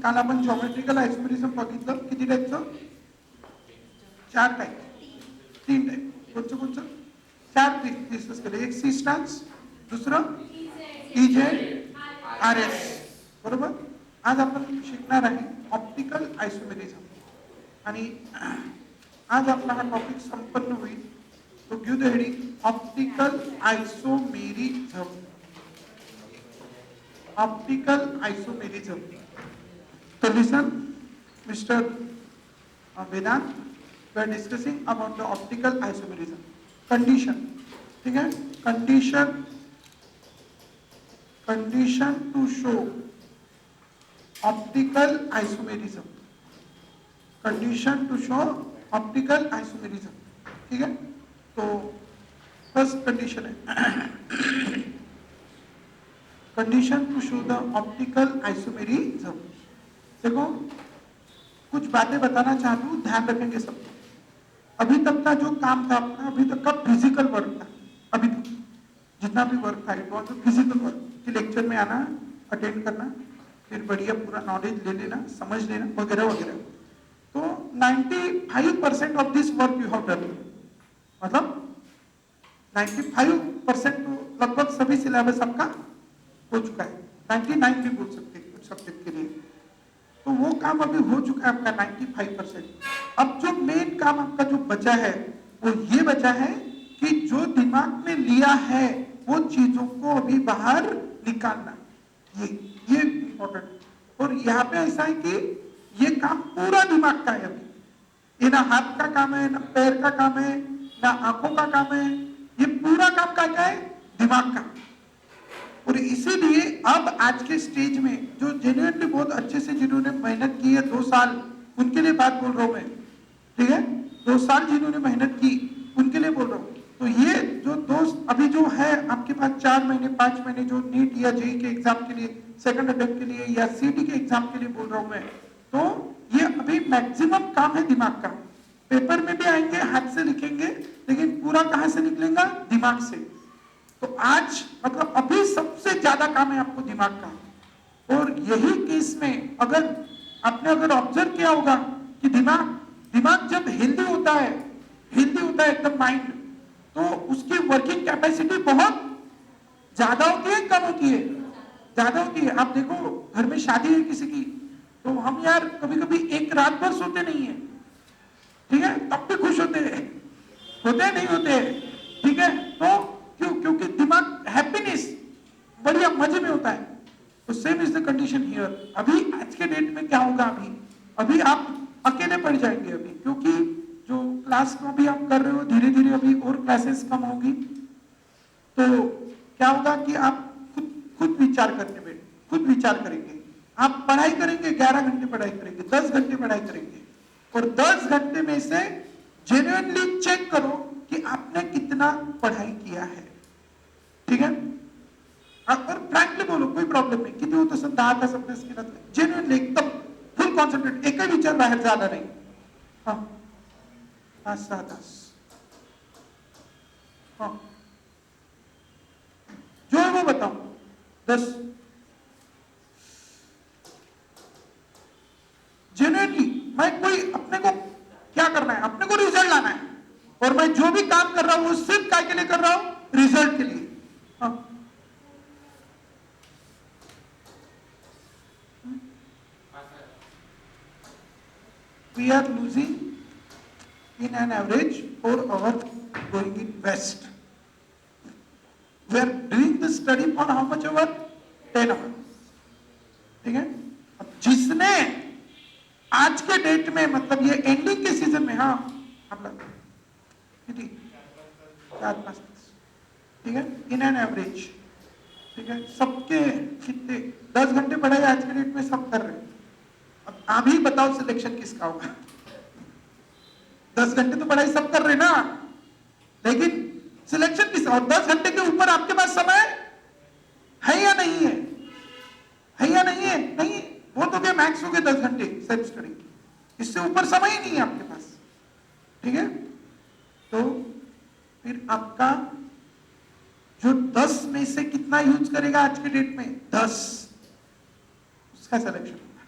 काल आपण geometrical isomerism बघितलं. किती टाईपचं? 4 टाईप, 3 टाईप. कोणचं? 4 डिस्कस केले. एक सी स्टान्स, दुसरं इझेड, RS, बरोबर. आज आपण शिकणार आहे ऑप्टिकल आयसोमेरिझम आणि आज आपला हा टॉपिक संपन्न होईल. तो give the heading optical isomerism. Optical isomerism. तो listen mister Vedant, we are discussing about the optical isomerism. Condition, ठीक है. Condition to show optical isomerism. Condition to show optical isomerism, ठीक है. तो फर्स्ट कंडीशन है condition to show the optical isomerism. देखो कुछ बातें बताना चाहता हूँ, ध्यान रखेंगे सब. अभी तक का जो काम था अपना, अभी तक का फिजिकल वर्क था. अभी तक जितना भी वर्क था इट वाज फिजिकल वर्क. कि लेक्चर में आना, अटेंड करना, फिर बढ़िया पूरा नॉलेज ले लेना, समझ लेना वगैरह वगैरह. तो 95% of this work you have done. मतलब 95% तो लगभग सभी सिलेबस आपका हो चुका है. 99 भी बोल सकते हैं कुछ सब्जेक्ट के लिए. तो वो काम अभी हो चुका है आपका 95%. अब जो मेन काम आपका जो बचा है वो ये बचा है कि जो दिमाग में लिया है वो चीजों को अभी बाहर निकालना. ये इम्पोर्टेंट. और यहाँ पे ऐसा है कि ये काम पूरा दिमाग का है. अभी ये ना हाथ का काम है, ना पैर का काम है, ना आंखों का काम है. ये पूरा काम का क्या है? दिमाग का. और इसीलिए अब आज के स्टेज में जो जेन्युइनली बहुत अच्छे से जिन्होंने मेहनत की है 2 साल, उनके लिए बात बोल रहा हूं मैं, ठीक है. 2 साल जिन्होंने मेहनत की उनके लिए बोल रहा हूं. तो ये जो दोस्त अभी जो है आपके पास 4 महीने 5 महीने जो नीट या जेईई के एग्जाम के लिए, सेकंड अटेम्प्ट के लिए या सीटी के एग्जाम के लिए बोल रहा हूं मैं. तो ये अभी मैक्सिमम काम है दिमाग का. पेपर में भी आएंगे, हाथ से लिखेंगे, लेकिन पूरा कहां से निकलेगा? दिमाग से. तो आज मतलब अभी सबसे ज्यादा काम है आपको दिमाग का. और यही केस में अगर आपने ऑब्जर्व किया होगा कि दिमाग जब हेल्दी होता है एकदम माइंड, तो उसकी वर्किंग कैपेसिटी बहुत ज्यादा होती है, कम होती है? ज्यादा होती है. आप देखो घर में शादी है किसी की, तो हम यार कभी कभी एक रात भर सोते नहीं है, ठीक है, तब भी खुश होते हैं नहीं होते, ठीक है. तो क्योंकि दिमाग हैप्पीनेस बढ़िया मजे में होता है. तो same is the condition here. अभी आज के डेट में क्या होगा? अभी आप अकेले पड़ जाएंगे अभी, क्योंकि जो क्लास को भी आप कर रहे हो धीरे धीरे अभी और क्लासेस कम होगी. तो क्या होगा कि आप खुद विचार करेंगे. आप पढ़ाई करेंगे, 11 घंटे पढ़ाई करेंगे, 10 घंटे पढ़ाई करेंगे, और 10 घंटे में से जेन्युइनली चेक करो कि आपने कितना पढ़ाई किया है, ठीक है. और फ्रँकली बोलो, कोई प्रॉब्लेम नाही. किती होतं? 10 तास अभ्यास केला तर जेन्युइनली एकदम फुल कॉन्सन्ट्रेट, एकही विचार बाहेर झाला नाही. 5-6 तास जो है वो बताओ. 10 जेन्युइनली. मैं कोई अपने को क्या करना है? अपने को रिजल्ट लाना है. और मैं जो भी काम कर रहा हूं वो सिर्फ काय के लिए कर रहा हूं? रिजल्ट के लिए. We are losing in an average 4 hours going in west. We are doing the study for how much hour? 10 hours. ठीक है. अब जिसने आज के डेट में मतलब ये एंडिंग के सीजन में, हाँ हम लोग कितनी 4-5, ठीक है, इन एन एवरेज, ठीक है. सबके कितने 10 घंटे पढ़ाई आज के डेट में सब कर रहे हैं. अब आप ही बताओ सिलेक्शन किसका होगा? 10 घंटे तो पढ़ाई सब कर रहे ना, लेकिन सिलेक्शन किसका? और 10 घंटे के ऊपर आपके पास समय है या नहीं है? नहीं. वो तो क्या मैक्स हो गए 10 घंटे सेल्फ स्टडी. इससे ऊपर समय ही नहीं है आपके पास, ठीक है. तो फिर आपका जो 10 में से कितना यूज करेगा आज के डेट में? 10, उसका सिलेक्शन होगा.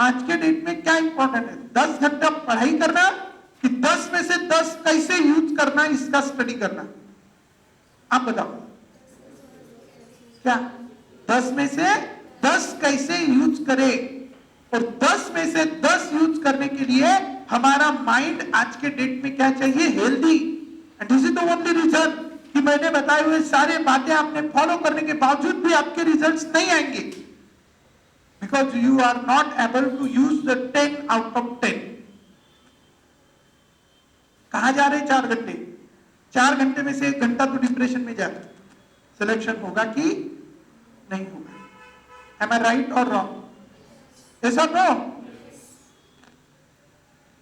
आज के डेट में क्या इंपॉर्टेंट है? 10 घंटा पढ़ाई करना कि 10 में से 10 कैसे यूज करना, इसका स्टडी करना? आप बताओ क्या? 10 में से 10 कैसे यूज करें? और 10 में से 10 यूज करने के लिए हमारा माइंड आज के डेट में क्या चाहिए? Healthy. And this is the only reason कि मैंने बताए हुए सारे बातें आपने फॉलो करने के बावजूद भी आपके रिजल्ट्स नहीं आएंगे, because you are not able to use the 10 out of 10। कहां जा रहे 4 घंटे? 4 घंटे में से 1 घंटा तो डिप्रेशन में जा रहा है। सिलेक्शन होगा कि नहीं होगा? एम आई राइट और रॉन्ग? ऐसा नो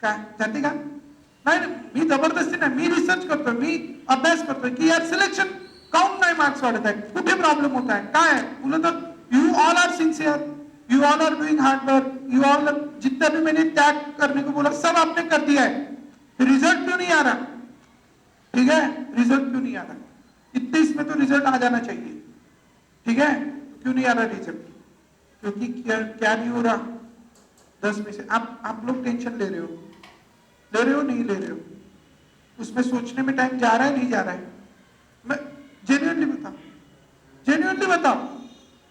काय जाते का? नाही, मी जबरदस्ती नाही, मी रिसर्च करतोय, मी अभ्यास करतोय की यार सिलेक्शन काउन नाही मार्क्स वाढत आहे, कुठे प्रॉब्लेम होत आहे, काय आहे? बोलो तो you all are sincere, you all are doing hard work, you all, जितना भी मैंने त्याग करने को बोला सब आपने कर दिया है, रिजल्ट क्यों नहीं आ रहा? ठीक है, रिजल्ट क्यों नहीं आ रहा? 21 में तो रिजल्ट आ जाना चाहिए, ठीक है? क्यों नहीं आ रहा रिजल्ट? क्योंकि क्या नहीं हो रहा? 10 में से आप लोग टेंशन ले रहे हो नहीं ले रहे हो? उसमें सोचने में टाइम जा रहा है नहीं जा रहा है? मैं जेन्युइनली बताओ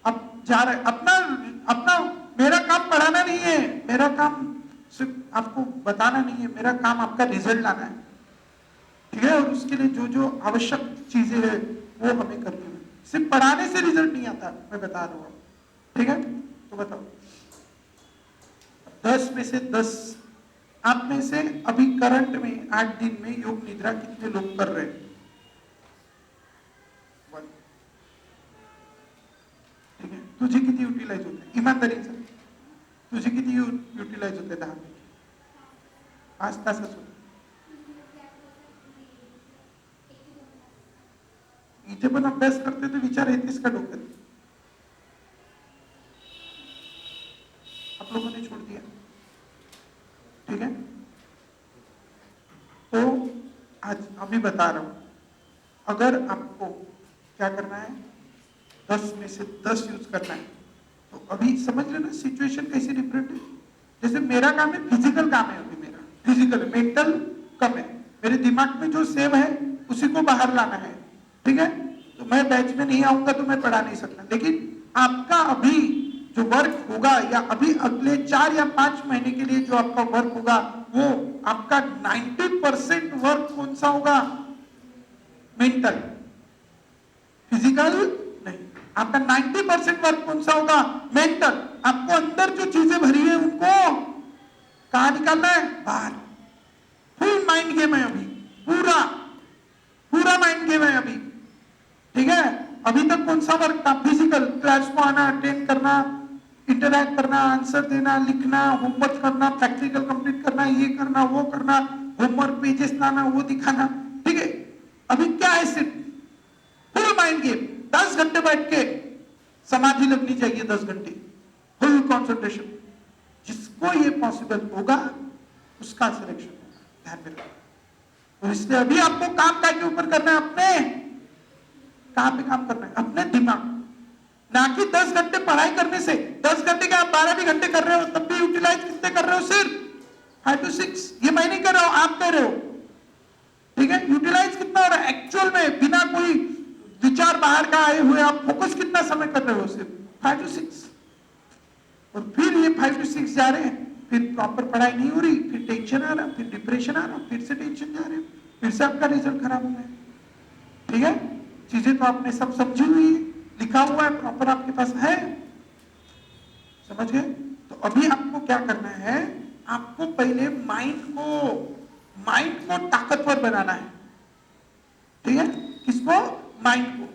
अब जा रहा है? अपना मेरा काम पढ़ाना नहीं है, मेरा काम सिर्फ आपको बताना नहीं है, मेरा काम आपका रिजल्ट लाना है, ठीक है? और उसके लिए जो जो आवश्यक चीजें है वो हमें करनी है। सिर्फ पढ़ाने से रिजल्ट नहीं आता, मैं बता रहा हूं, ठीक है? तो बताओ 10 में से 10 आप में से अभी करंट में 8 दिन में योग निद्रा कितने लोग कर रहे हैं? ठीक है, तुझे किती यूटिलाइज होते हैं ईमानदारीचं? तुझे किती यूटिलाइज होते 10 पैकी? 5 तासच होते. इथे पण अभ्यास करते तो विचार येतेस का डोक्यात? आप लोगों ने छोड़ दिया, ठीक है? तो आज अभी बता रहा हूं, अगर आपको क्या करना है 10 में से 10 यूज करना है तो अभी समझ लेना सिचुएशन कैसी डिफरेंट है। जैसे मेरा काम है फिजिकल काम है, अभी मेरा फिजिकल, मेंटल कम है, मेरे दिमाग में जो सेव है उसी को बाहर लाना है, ठीक है? तो मैं बैच में नहीं आऊंगा तो मैं पढ़ा नहीं सकता, लेकिन आपका अभी जो वर्क होगा या अभी अगले 4 या 5 महीने के लिए जो आपका वर्क होगा वो आपका 90% वर्क कौन सा होगा? मेंटल, फिजिकल नहीं। आपका 90% वर्क कौन सा होगा? मेंटल। आपको अंदर जो चीजें भरी है उनको कहां निकालना है? बाहर। फुल माइंड गेम है अभी, पूरा माइंड गेम है अभी, ठीक है? अभी तक कौन सा वर्क था? फिजिकल, क्लास को आना, अटेंड करना, इंटरैक्ट करना, आंसर देना, लिखना, होमवर्क करना, प्रैक्टिकल कंप्लीट करना, ये करना, वो करना, होमवर्क पेजेस लाना, वो दिखाना, ठीक है? अभी क्या है? सिर्फ फुल माइंड गेम। 10 घंटे बैठ के समाधि लगनी चाहिए, 10 घंटे फुल कंसंट्रेशन। जिसको ये पॉसिबल होगा उसका सिलेक्शन होगा, ध्यान में रखना। तो इसलिए अभी आपको काम के ऊपर करना है, अपने कहां पे काम करना है? अपने दिमाग, ना कि 10 घंटे पढ़ाई करने से। 10 घंटे के आप 12 भी घंटे कर रहे हो तब भी यूटिलाइज कितने कर रहे हो? सिर्फ 5 to 6। ये मैं नहीं कर रहा हूं, आप कर रहे हो, ठीक है? यूटिलाइज कितना हो रहा है एक्चुअल में, बिना कोई विचार बाहर का आए हुए आप फोकस कितना समय कर रहे हो? सिर्फ 5 to 6। और फिर ये 5 to 6 जा रहे हैं, फिर प्रॉपर पढ़ाई नहीं हो रही, फिर टेंशन आ रहा, फिर डिप्रेशन आ रहा, फिर से टेंशन जा रहे हैं, फिर से आपका रिजल्ट खराब हो गया, ठीक है? चीजें तो आपने सब समझी हुई है, लिखा हुआ है, प्रॉपर आपके पास है, समझ गए? तो अभी आपको क्या करना है? आपको पहले माइंड को ताकतवर बनाना है, ठीक है? किसको? माइंड को।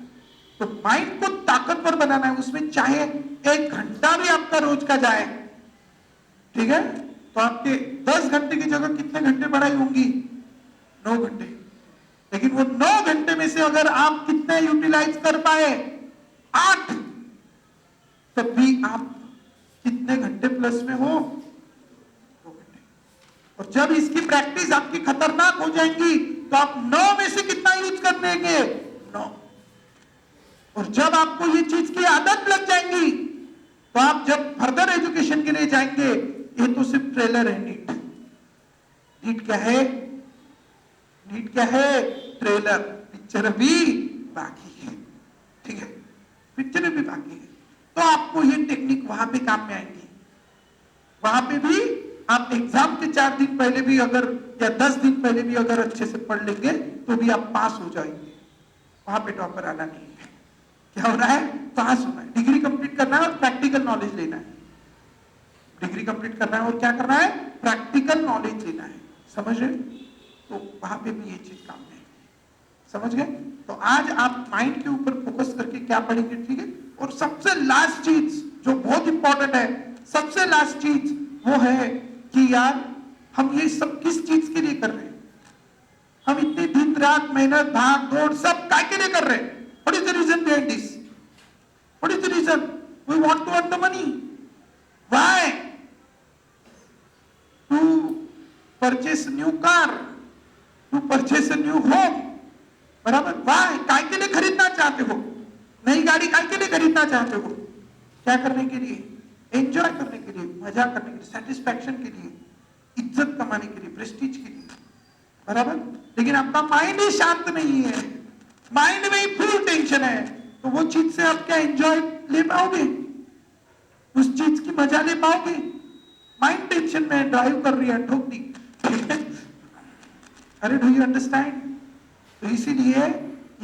तो माइंड को ताकतवर बनाना है, उसमें चाहे 1 घंटा भी आपका रोज का जाए, ठीक है? तो आपके 10 घंटे की जगह कितने घंटे पढ़ाई होंगी? 9 घंटे। लेकिन वो 9 घंटे में से अगर आप कितने यूटिलाइज कर पाए? 8। तब भी आप कितने घंटे प्लस में हो? 2 घंटे। और जब इसकी प्रैक्टिस आपकी खतरनाक हो जाएंगी तो आप 9 में से कितना यूज कर लेंगे? 9। और जब आपको ये चीज की आदत लग जाएंगी तो आप जब फर्दर एजुकेशन के लिए जाएंगे ये तो सिर्फ ट्रेलर है। नीट नीट क्या है? नीट क्या है? ट्रेलर। पिक्चर अभी बाकी है, ठीक है, पिक्चर अभी बाकी है। तो आपको ये टेक्निक वहां पे काम में आएंगी। वहां पे भी आप एग्जाम के 4 दिन पहले भी अगर या 10 दिन पहले भी अगर अच्छे से पढ़ लेंगे तो भी आप पास हो जाएंगे। वहां पे टॉपर आना नहीं है। क्या होना है? पास होना है, डिग्री कंप्लीट करना है और प्रैक्टिकल नॉलेज लेना है। डिग्री कंप्लीट करना है और क्या करना है? प्रैक्टिकल नॉलेज लेना है। समझ रहे? तो वहां पे भी ये चीज काम में है। समझ गए? तो आज आप माइंड के ऊपर फोकस करके क्या पढ़ेंगे, ठीक है। और सबसे लास्ट चीज जो बहुत इंपॉर्टेंट है, सबसे लास्ट चीज वो है कि यार हम ये सब किस चीज के लिए कर रहे हैं? हम इतनी दिन रात मेहनत भाग दौड़ सब काय के लिए कर रहे हैं? What is the reason behind this? What is the reason? We want to earn the money. Why? To purchase new car, to purchase a new home, बराबर। वाह, काय के लिए खरीदना चाहते हो? नई गाड़ी काय के लिए खरीदना चाहते हो? क्या करने के लिए? एंजॉय करने के लिए, मजा करने के लिए, सेटिस्फैक्शन के लिए, इज्जत कमाने के लिए, प्रेस्टीज के लिए, बराबर। लेकिन आपका माइंड ही शांत नहीं है, माइंड में ही फुल टेंशन है, तो वो चीज से आप क्या एंजॉय ले पाओगे? उस चीज की मजा ले पाओगे? माइंड टेंशन में ड्राइव कर रही है, ठोक दी। अरे डू यू अंडरस्टैंड? तो इसीलिए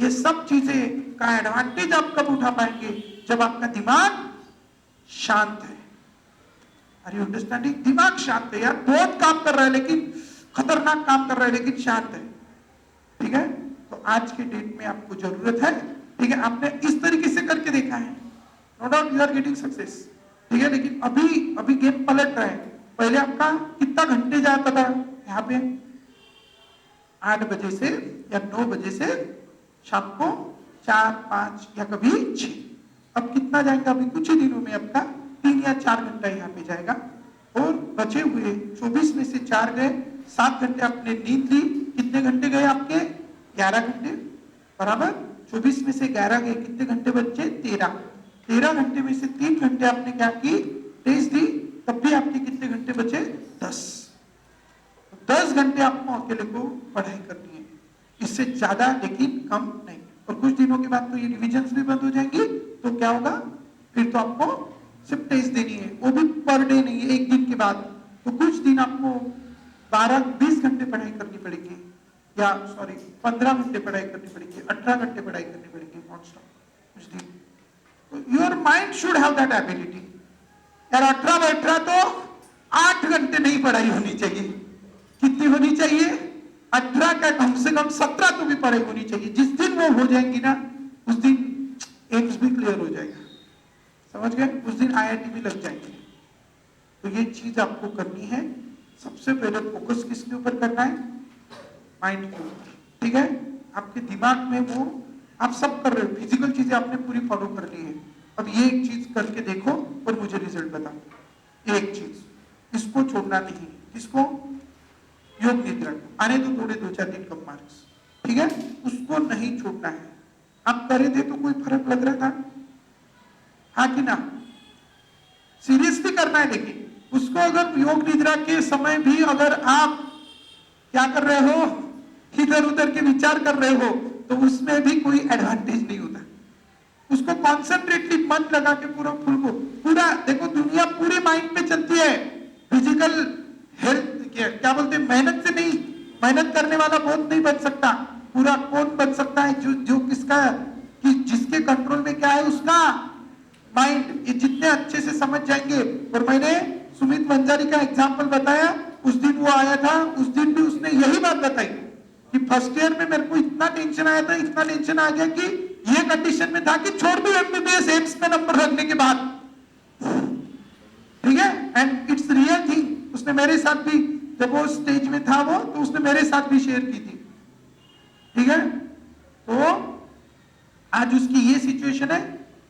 ये सब चीजें का एडवांटेज आप कब उठा पाएंगे? जब आपका दिमाग शांत है। अरे अंडरस्टैंडिंग? दिमाग शांत है यार, बहुत काम कर रहा है लेकिन खतरनाक काम कर रहा है लेकिन शांत है, ठीक है। तो आज के डेट में आपको जरूरत है, ठीक है। आपने इस तरीके से करके देखा है, no doubt you are getting success, ठीक है। लेकिन अभी गेम पलट रहा है। पहले आपका कितना घंटे जाता था यहाँ पे? 8 बजे से या 9 बजे से शाम को 4, 5 या कभी 6। अब कितना जाएगा? अभी कुछ ही दिनों में आपका 3 या 4 घंटा यहाँ पे जाएगा। और बचे हुए 24 में से 4 गए, 7 घंटे आपने नींद ली। कितने घंटे गए आपके? 11 घंटे, बराबर। 24 में से 11 गए, कितने घंटे बचे? 13। 13 घंटे में से 3 घंटे आपने क्या की? टेस्ट दी, तब भी आपके कितने घंटे बचे? 10। 10 घंटे आपको अकेले को पढ़ाई करनी है, इससे ज्यादा लेकिन कम नहीं। और कुछ दिनों के बाद तो ये रिविजन्स भी बंद हो जाएंगी, तो क्या होगा? फिर तो आपको सिर्फ टेस्ट देनी है, वो भी पर डे नहीं है, एक दिन के बाद। तो कुछ दिन आपको 12-20 घंटे पढ़ाई करनी पड़ेगी, या सॉरी 15 घंटे पढ़ाई करनी पड़ेगी, 18 घंटे पढ़ाई करनी पड़ेगी, नॉन स्टॉप कुछ दिन। तो your mind should have that ability. यार 18 तो 8 घंटे नहीं पढ़ाई होनी चाहिए। कितनी होनी चाहिए? 18 का कम से कम 17 तो भी पढ़ाई होनी चाहिए। जिस दिन वो हो जाएंगी ना, उस दिन एम्स भी क्लियर हो जाएगा। समझ गए? उस दिन आईआईटी भी लग जाएंगे। तो ये चीज आपको करनी है। सबसे पहले फोकस किसके ऊपर करना है? माइंड के ऊपर, ठीक है। आपके दिमाग में वो आप सब कर रहे हो, फिजिकल चीजें आपने पूरी फॉलो कर ली है। अब ये एक चीज करके देखो और मुझे रिजल्ट बताओ। एक चीज, इसको छोड़ना नहीं। इसको योग निद्रा आने तो थोड़े 2-4 दिन कम मार्क्स, ठीक है, उसको नहीं छोड़ना है। आप करे थे तो कोई फर्क लग रहा था? हाँ कि ना? सीरियसली करना है। लेकिन उसको अगर योग निद्रा के समय भी अगर आप क्या कर रहे हो, इधर उधर के विचार कर रहे हो, तो उसमें भी कोई एडवांटेज नहीं होता। उसको कॉन्सेंट्रेटली मन लगा के पूरा फुल को पूरा देखो। दुनिया पूरे माइंड पे चलती है। फिजिकल हेल्थ क्या बोलते हैं, मेहनत से नहीं। मेहनत करने वाला बहुत नहीं बन सकता। पूरा कौन बन सकता है? जो किसका, कि जिसके कंट्रोल में क्या है उसका माइंड। ये जितने अच्छे से समझ जाएंगे। और मैंने सुमित मंजारी का एग्जाम्पल बताया, उस दिन वो आया था, उस दिन भी उसने यही बात बताई कि फर्स्ट ईयर में मेरे को इतना टेंशन आया था, इतना टेंशन आ गया कि ये कंडीशन में था कि छोड़ दूं एमबीबीएस एम्स में नंबर रखने के बाद, ठीक है। And it's real thing. उसने मेरे साथ भी, जब वो स्टेज में था वो, तो उसने मेरे साथ भी शेयर की थी, ठीक है। तो आज उसकी ये सिचुएशन है,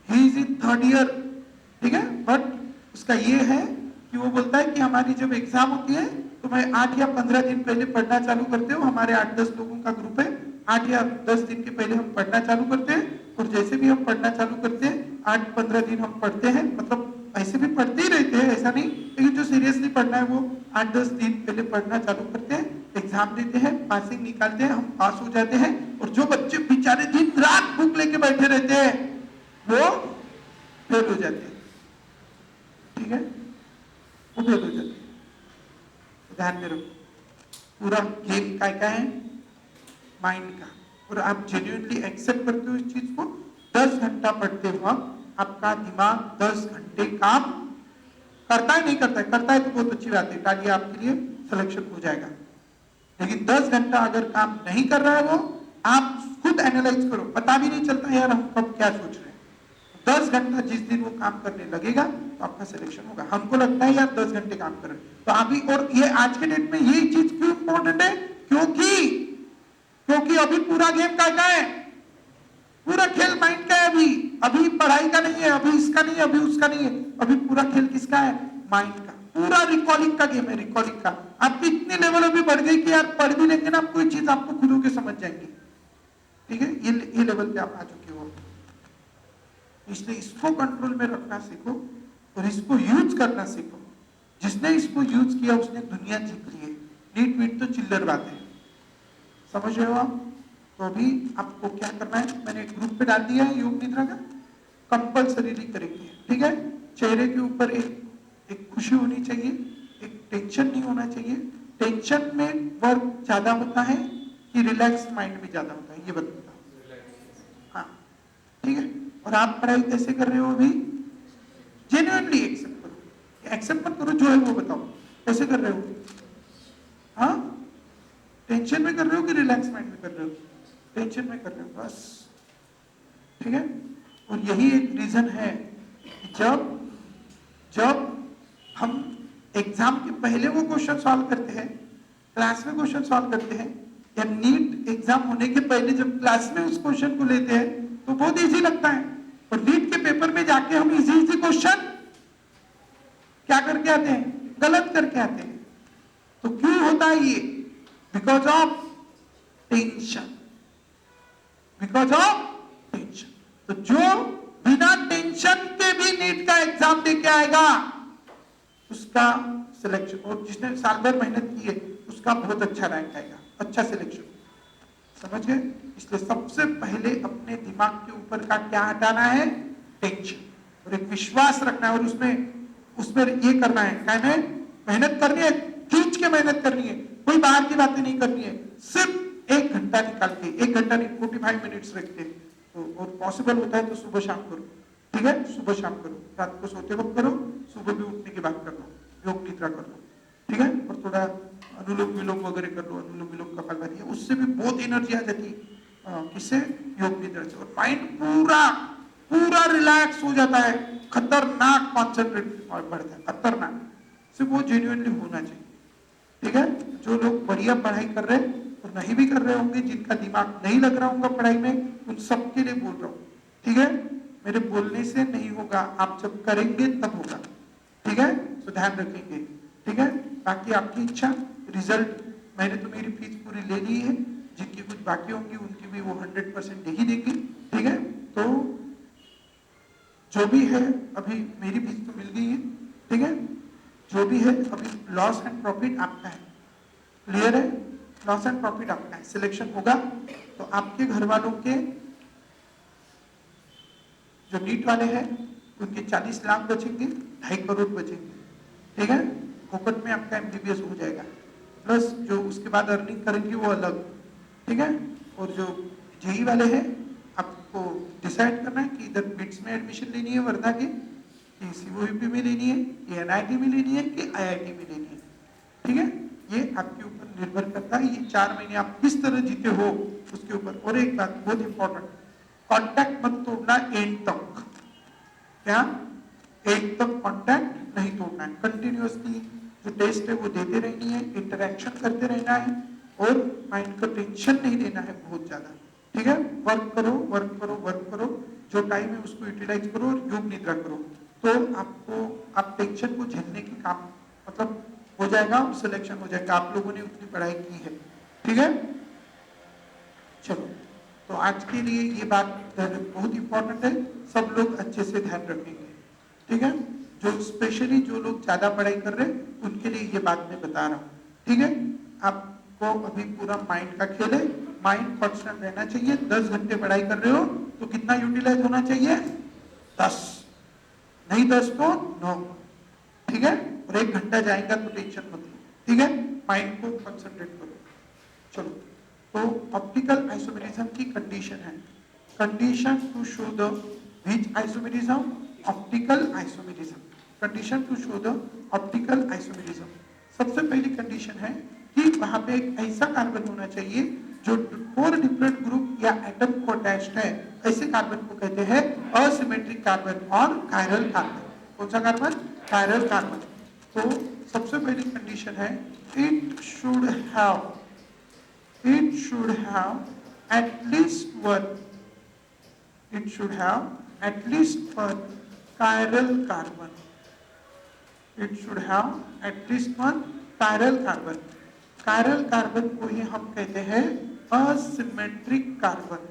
he is in 3rd year, ठीक है। बट उसका ये है कि वो बोलता है कि हमारी जब एग्जाम होती है तो मैं 8 या 15 दिन पहले पढ़ना चालू करते हूँ। हमारे 8-10 लोगों का ग्रुप है, 8 या 10 दिन के पहले हम पढ़ना चालू करते हैं। और जैसे भी हम पढ़ना चालू करते हैं, 8-15 दिन हम पढ़ते हैं, मतलब ऐसे भी पढ़ते ही रहते हैं, ऐसा नहीं, लेकिन जो सीरियसली पढ़ना है वो 8-10 दिन पहले पढ़ना चालू करते हैं, एग्जाम देते हैं, पासिंग निकालते हैं, हम पास हो जाते हैं। और जो बच्चे बेचारे दिन रात बुक लेके बैठे रहते हैं वो फेल हो जाते हैं, ठीक है, वो फेल हो जाते हैं। ध्यान में रखो, पूरा गेम क्या है, माइंड का। और आप जेन्युइनली एक्सेप्ट करते हो इस चीज को, 10 घंटा पढ़ते वक्त आपका दिमाग 10 घंटे काम करता है, नहीं करता है, करता है तो बहुत अच्छी बात है, तालियां आपके लिए, सिलेक्शन हो जाएगा। लेकिन 10 घंटा अगर काम नहीं कर रहा है वो, आप खुद एनालाइज करो, पता भी नहीं चलता यार हम कब क्या सोच रहे हैं। 10 घंटा जिस दिन वो काम करने लगेगा तो आपका सिलेक्शन होगा। हमको लगता है यार 10 घंटे काम कर रहे हैं तो अभी, और ये आज के डेट में ये चीज क्यों इंपॉर्टेंट है, क्योंकि अभी पूरा गेम का है, पूरा खेल माइंड का है। अभी पढ़ाई का नहीं है, अभी इसका नहीं है, अभी उसका नहीं है, अभी पूरा खेल किसका है, माइंड का। पूरा रिकॉलिंग का गेम है, रिकॉलिंग का। आपकी इतनी लेवल अभी बढ़ गई कि यार पढ़ भी लेंगे ना, आप कोई चीज आपको खुद होकर समझ जाएंगे, ठीक है, ये लेवल पे आप आ चुके हो। इसलिए इसको कंट्रोल में रखना सीखो और इसको यूज करना सीखो। जिसने इसको यूज किया उसने दुनिया जीत ली है। नीट वीट तो चिल्लर बात है, समझ रहे हो आप। तो अभी आपको क्या करना है, मैंने ग्रुप पे डाल दिया है योग निद्रा का, कंपल्सरीली करेंगे, ठीक है। चेहरे के ऊपर एक खुशी होनी चाहिए, एक टेंशन नहीं होना चाहिए। टेंशन में वर्क ज्यादा होता है कि रिलैक्स माइंड में ज्यादा होता है, ये बताओ। हाँ, ठीक है। और आप पढ़ाई कैसे कर रहे हो अभी, जेन्युइनली एक्सेप्ट करो, एक्सेप्ट मत करो, जो है वो बताओ, कैसे कर रहे हो। हाँ, टेंशन में कर रहे हो कि रिलैक्स माइंड में कर रहे हो, टेंशन में कर रहे हो बस, ठीक है। और यही एक रीजन है कि जब हम एग्जाम के पहले वो क्वेश्चन सॉल्व करते हैं, क्लास में क्वेश्चन सॉल्व करते हैं, या नीट एग्जाम होने के पहले जब क्लास में उस क्वेश्चन को लेते हैं तो बहुत इजी लगता है। और नीट के पेपर में जाके हम इजी क्वेश्चन क्या करके आते हैं, गलत करके आते हैं। तो क्यों होता है ये, because of tension, because of tension. तो जो बिना टेंशन के भी नीट का एग्जाम देके आएगा उसका सिलेक्शन, और जिसने साल भर मेहनत की है उसका बहुत अच्छा रैंक आएगा, अच्छा सिलेक्शन, समझ गए। इसलिए सबसे पहले अपने दिमाग के ऊपर का क्या हटाना है, टेंशन, और एक विश्वास रखना है। और उसमें ये करना है, क्या है, मेहनत करनी है, खींच के मेहनत करनी है, कोई बाहर की बातें नहीं करनी है। सिर्फ 1 घंटा निकाल के, 1 घंटा नहीं 45 मिनट्स रखते, तो और पॉसिबल होता है तो सुबह शाम करो, ठीक है, सुबह शाम करो, रात को सोते वक्त करो, सुबह भी उठने के बाद कर लो, योग निद्रा कर लो, ठीक है। और थोड़ा अनुलोम विलोम वगैरह कर लो, अनुलोम विलोम कपालभाति है, उससे भी बहुत एनर्जी आ जाती है, किससे, योग निद्रा से। और माइंड पूरा रिलैक्स हो जाता है, खतरनाक कॉन्सेंट्रेट बढ़ता है, खतरनाक। सिर्फ वो जेन्युइनली होना चाहिए, ठीक है। जो लोग बढ़िया पढ़ाई कर रहे हैं और नहीं भी कर रहे होंगे, जिनका दिमाग नहीं लग रहा होगा पढ़ाई में, उन सबके लिए बोल रहा हूँ, ठीक है। मेरे बोलने से नहीं होगा, आप जब करेंगे तब होगा, ठीक है। तो ध्यान रखेंगे, ठीक है। बाकी आपकी इच्छा, रिजल्ट, मैंने तो मेरी फीस पूरी ले ली है, जिनकी कुछ बाकी होंगी उनकी भी वो 100% ही देंगे, ठीक है। तो जो भी है, अभी मेरी फीस तो मिल गई है, ठीक है। जो भी है अभी लॉस एंड प्रॉफिट आपका है, क्लियर है, लॉस एंड प्रॉफिट आपका है। सिलेक्शन होगा तो आपके घर वालों के, जो नीट वाले हैं उनके 40 लाख बचेंगे, 2.5 करोड़ बचेंगे, ठीक है। फोकट में आपका एमबीबीएस हो जाएगा, प्लस जो उसके बाद अर्निंग करेंगे वो अलग, ठीक है। और जो जेई वाले हैं, आपको डिसाइड करना है कि इधर बिट्स में एडमिशन लेनी है वर्धा के, कि सीओईपी में लेनी है, कि एनआईटी में लेनी है, कि आईआईटी में लेनी है, ठीक है। ये आपके ऊपर निर्भर करता है, ये 4 महीने आप किस तरह जीते हो उसके ऊपर। और एक बात बहुत इंपॉर्टेंट, कांटेक्ट मत तोड़ना एंड तक, क्या, एंड तक कांटेक्ट नहीं तोड़ना है, कंटिन्यूअसली जो टेस्ट है वो देते रहनी है, इंटरेक्शन करते रहना है, और माइंड को टेंशन नहीं देना है बहुत ज्यादा, ठीक है। वर्क करो वर्क करो वर्क करो, जो टाइम है उसको यूटिलाइज करो और योग निद्रा करो, तो आपको, आप टेंशन को झेलने की काम मतलब हो जाएगा, सिलेक्शन हो जाएगा, आप लोगों ने उतनी पढ़ाई की है, ठीक है। चलो, तो आज के लिए ये बात बहुत इंपॉर्टेंट है, सब लोग अच्छे से ध्यान रखेंगे, ठीक है। जो स्पेशली जो लोग ज्यादा पढ़ाई कर रहे हैं उनके लिए ये बात मैं बता रहा हूँ, ठीक है। आपको अभी पूरा माइंड का खेल है, माइंड कॉन्स्टेंट रहना चाहिए। 10 घंटे पढ़ाई कर रहे हो तो कितना यूटिलाइज होना चाहिए? 10, नहीं 10 तो 9, ठीक है। और 1 घंटा जाएगा तो टेंशन मत लो, ठीक है। माइंड को कंसंट्रेट करो। चलो, तो ऑप्टिकल आइसोमेरिज्म की कंडीशन है, condition to show the which isomerism? Optical isomerism. Condition to show the optical isomerism. सबसे पहली कंडीशन है कि वहां पे एक ऐसा कार्बन होना चाहिए जो 4 डिफरेंट ग्रुप या एटम को अटैच्ड है। ऐसे कार्बन को कहते हैं असिमेट्रिक कार्बन और कायरल कार्बन। कौन सा कार्बन? Chiral carbon. तो सबसे पहली कंडीशन है it should have at least one chiral carbon. It should have at least one chiral carbon. Chiral carbon को ही हम कहते हैं asymmetric carbon.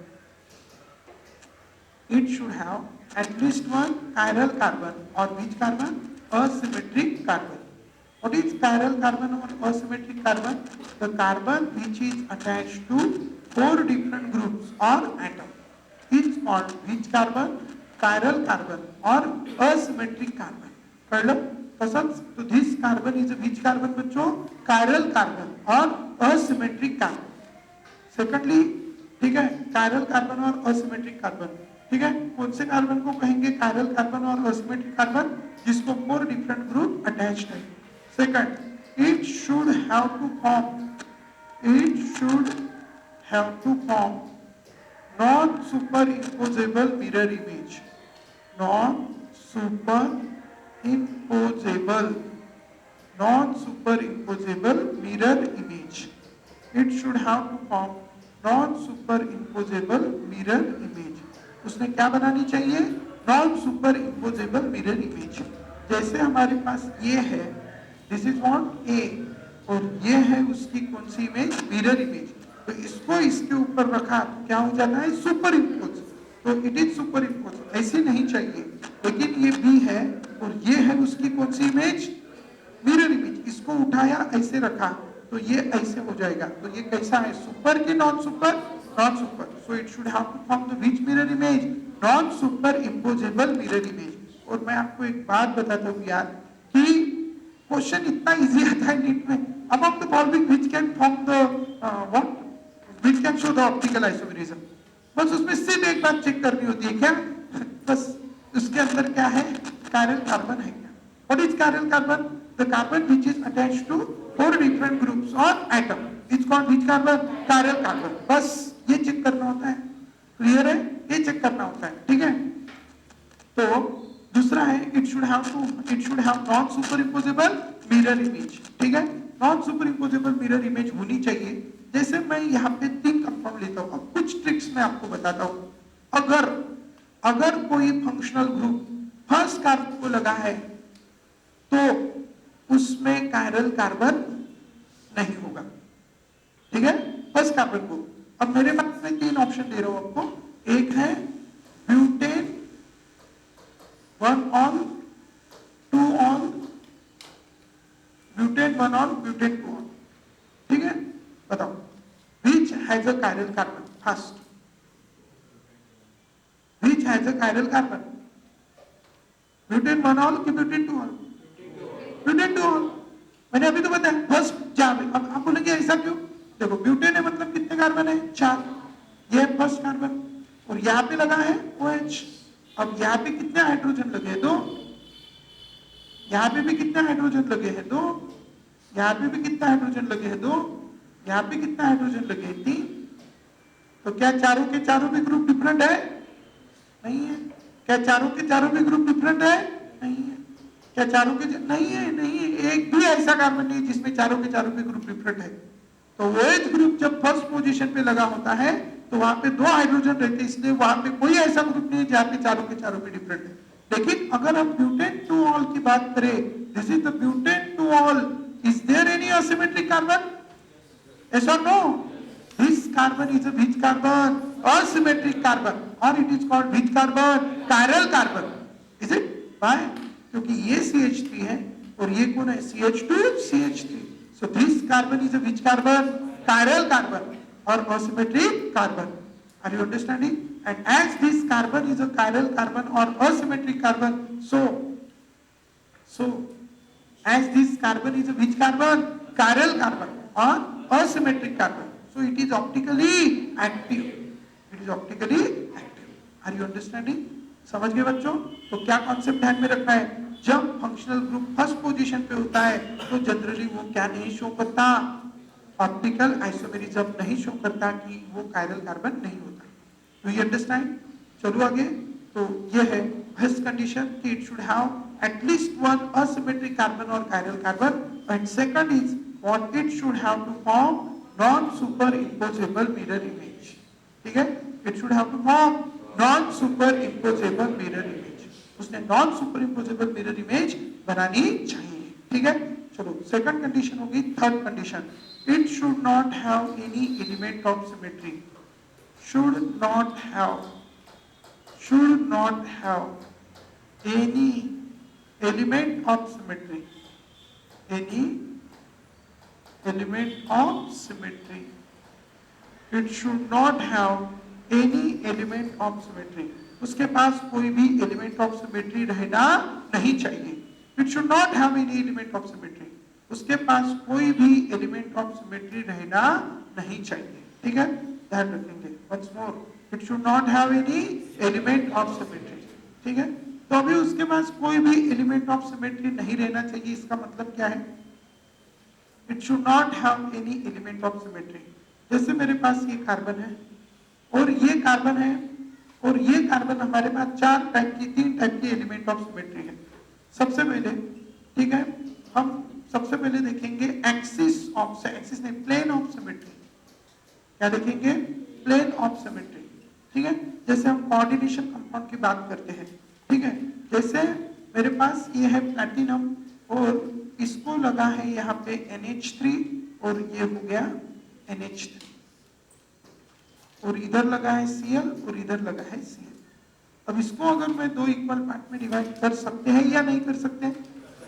It should have at least one chiral carbon. or which carbon? Asymmetric carbon. What is chiral carbon or asymmetric carbon? The carbon which is attached to 4 different groups or atoms is called which carbon? Chiral carbon or asymmetric carbon. कळलं कसं? तो this carbon is a which carbon बच्चों? Chiral carbon or asymmetric carbon. Secondly, ठीक है, chiral carbon और asymmetric carbon, ठीक है। कौन से कार्बन को कहेंगे chiral carbon और asymmetric carbon? जिसको 4 different group attached है। Second, it should have to form non-superimposable mirror image. Non-superimposable mirror image. It should have to form non-superimposable mirror image. उसने क्या बनानी चाहिए? Non-superimposable mirror image। जैसे हमारे पास ये है, दिस इज व्हाट ए, और ये है उसकी कौन सी इमेज? Mirror image. तो इसको इसके ऊपर रखा तो क्या हो जाता है? Super impose. तो इट इज सुपर इम्पोज। ऐसे नहीं चाहिए, लेकिन ये बी है और ये है उसकी कौन सी इमेज? Mirror image. इसको उठाया ऐसे रखा तो ये ऐसे हो जाएगा। तो ये कैसा है? सुपर की non super? Non super. So it should have to form the which mirror image? Non superimposable mirror image. और मैं आपको एक बात बताता हूँ यार कि क्वेश्चन इतना इजी आता है नीट में। Among the following which can form the which can show the optical isomerism. बस उसमें सिर्फ एक बात चेक करनी होती है, क्या? बस उसके अंदर क्या है? कायरल कार्बन है क्या? What is chiral carbon? The carbon which is attached to 4 different groups और atom is called which carbon? Chiral carbon. बस ये चेक करना होता है। क्लियर है? ये चेक करना होता है, ठीक है। तो दूसरा है it should have non superimposable mirror image, ठीक है। नॉन सुपरइम्पोजेबल मिरर इमेज होनी चाहिए। जैसे मैं यहाँ पे 3 कंपाउंड लेता हूँ। अब कुछ ट्रिक्स मैं आपको बताता हूँ। अगर कोई फंक्शनल ग्रुप फर्स्ट कार्बन को लगा है तो उसमें कायरल कार्बन नहीं होगा, ठीक है, फर्स्ट कार्बन को। अब मेरे पास में 3 ऑप्शन दे रहा हूं आपको। एक है butane 1 on 2 on, butane 1 on, butane 2 on, ठीक है। बताओ which has a chiral carbon first? Which has a chiral carbon? Butane 1 on कि ब्यूटेन 2 ऑन? Butane 2 on. मैंने अभी तो बताया फर्स्ट चार। अब आप बोलेंगे ऐसा क्यों? देखो ब्यूटेन है मतलब कितने कार्बन है? 4। ये है फर्स्ट कार्बन और यहाँ पे लगा है OH। अब यहाँ पे कितने हाइड्रोजन लगे हैं? 2। यहाँ पे भी कितने हाइड्रोजन लगे हैं? 2। यहाँ पे भी कितना हाइड्रोजन लगे हैं? 2। यहाँ पे कितना हाइड्रोजन लगे हैं? 3। तो क्या चारों के चारों भी ग्रुप डिफरेंट है? नहीं है। क्या चारों के चारों भी ग्रुप डिफरेंट है? नहीं है। क्या चारों के नहीं है। एक भी ऐसा कार्बन नहीं जिसमें चारों के चारों भी ग्रुप डिफरेंट है। तो OH ग्रुप जब फर्स्ट पोजीशन पे लगा होता है तो वहां पे 2 हाइड्रोजन रहते हैं, इसलिए वहां पे कोई ऐसा ग्रुप नहीं है जहां पे चारों के चारों भी डिफरेंट है। लेकिन अगर हम ब्यूटेन 2 ऑल की बात करें, this is the butane 2 ol, is there any asymmetric carbon? Yes और no? This carbon is a which carbon? asymmetric carbon, or it is called which carbon? Chiral carbon. Is it? Why? क्योंकि ये CH3 है और ये कौन है CH2 CH3. So this carbon is a which carbon? Chiral carbon or asymmetric carbon. Are you understanding? And as this carbon is a chiral carbon or asymmetric carbon, so as this carbon is a which carbon? Chiral carbon or asymmetric carbon. So it is optically active. It is optically active. Are you understanding? समझ गए बच्चों? तो क्या concept ध्यान में रखना है? जब फंक्शनल ग्रुप फर्स्ट पोजीशन पे होता है तो जनरली वो क्या नहीं शो करता? ऑप्टिकल आइसोमेरिज्म नहीं शो करता कि वो कायरल कार्बन नहीं होता. Do you understand? चलो आगे. तो ये है फर्स्ट कंडीशन कि it should have at least one asymmetric carbon और chiral carbon. And second is what it should have to form non superimposable mirror image. ठीक है, it should have to form non superimposable mirror image. उसने non superimposable mirror image बनानी चाहिए. ठीक है, चलो second condition होगी. Third condition, it should not have any element of symmetry. Should not have any element of symmetry. Any element of symmetry. It should not have any element of symmetry. उसके पास कोई भी element of symmetry रहना नहीं चाहिए. It should not have any element of symmetry. उसके पास कोई भी element of symmetry रहना नहीं चाहिए. ठीक है, ध्यान रखेंगे. Once more, it should not have any element of symmetry. ठीक है, तो अभी उसके पास कोई भी एलिमेंट ऑफ सिमेट्री नहीं रहना चाहिए. इसका मतलब क्या है? It should not have any element of symmetry. जैसे मेरे पास ये कार्बन है और ये कार्बन है और ये कार्बन, हमारे पास तीन टाइप की एलिमेंट ऑफ सिमेट्री है. सबसे पहले, ठीक है, हम सबसे पहले देखेंगे एक्सिस नहीं, प्लेन ऑफ सिमेट्री. क्या देखेंगे? Plane of symmetry. ठीक है, जैसे हम कोऑर्डिनेशन कंपाउंड की बात करते हैं. ठीक है, जैसे मेरे पास ये है प्लैटिनम और इसको लगा है यहाँ पे NH3 और ये हो गया NH3 और इधर लगा है Cl और इधर लगा है Cl. अब इसको अगर मैं दो इक्वल पार्ट में डिवाइड कर सकते हैं या नहीं कर सकते?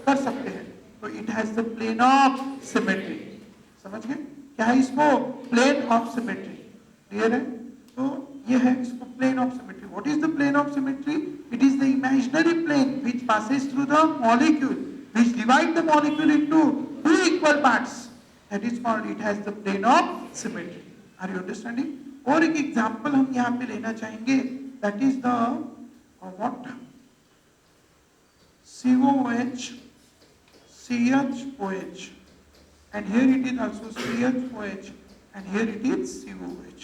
कर सकते हैं. तो it has the plane of symmetry. समझ गए? क्या है इसको? Plane of symmetry. क्लियर है? तो ये है इसको plane of symmetry. What is the plane of symmetry? It is the imaginary plane which passes through the molecule which divide the molecule into two equal parts. That is called, it has the plane of symmetry. Are you understanding? और एक example हम यहाँ पे लेना चाहेंगे. That is the what? CHOH, and here it is also CHOH and here it is COH.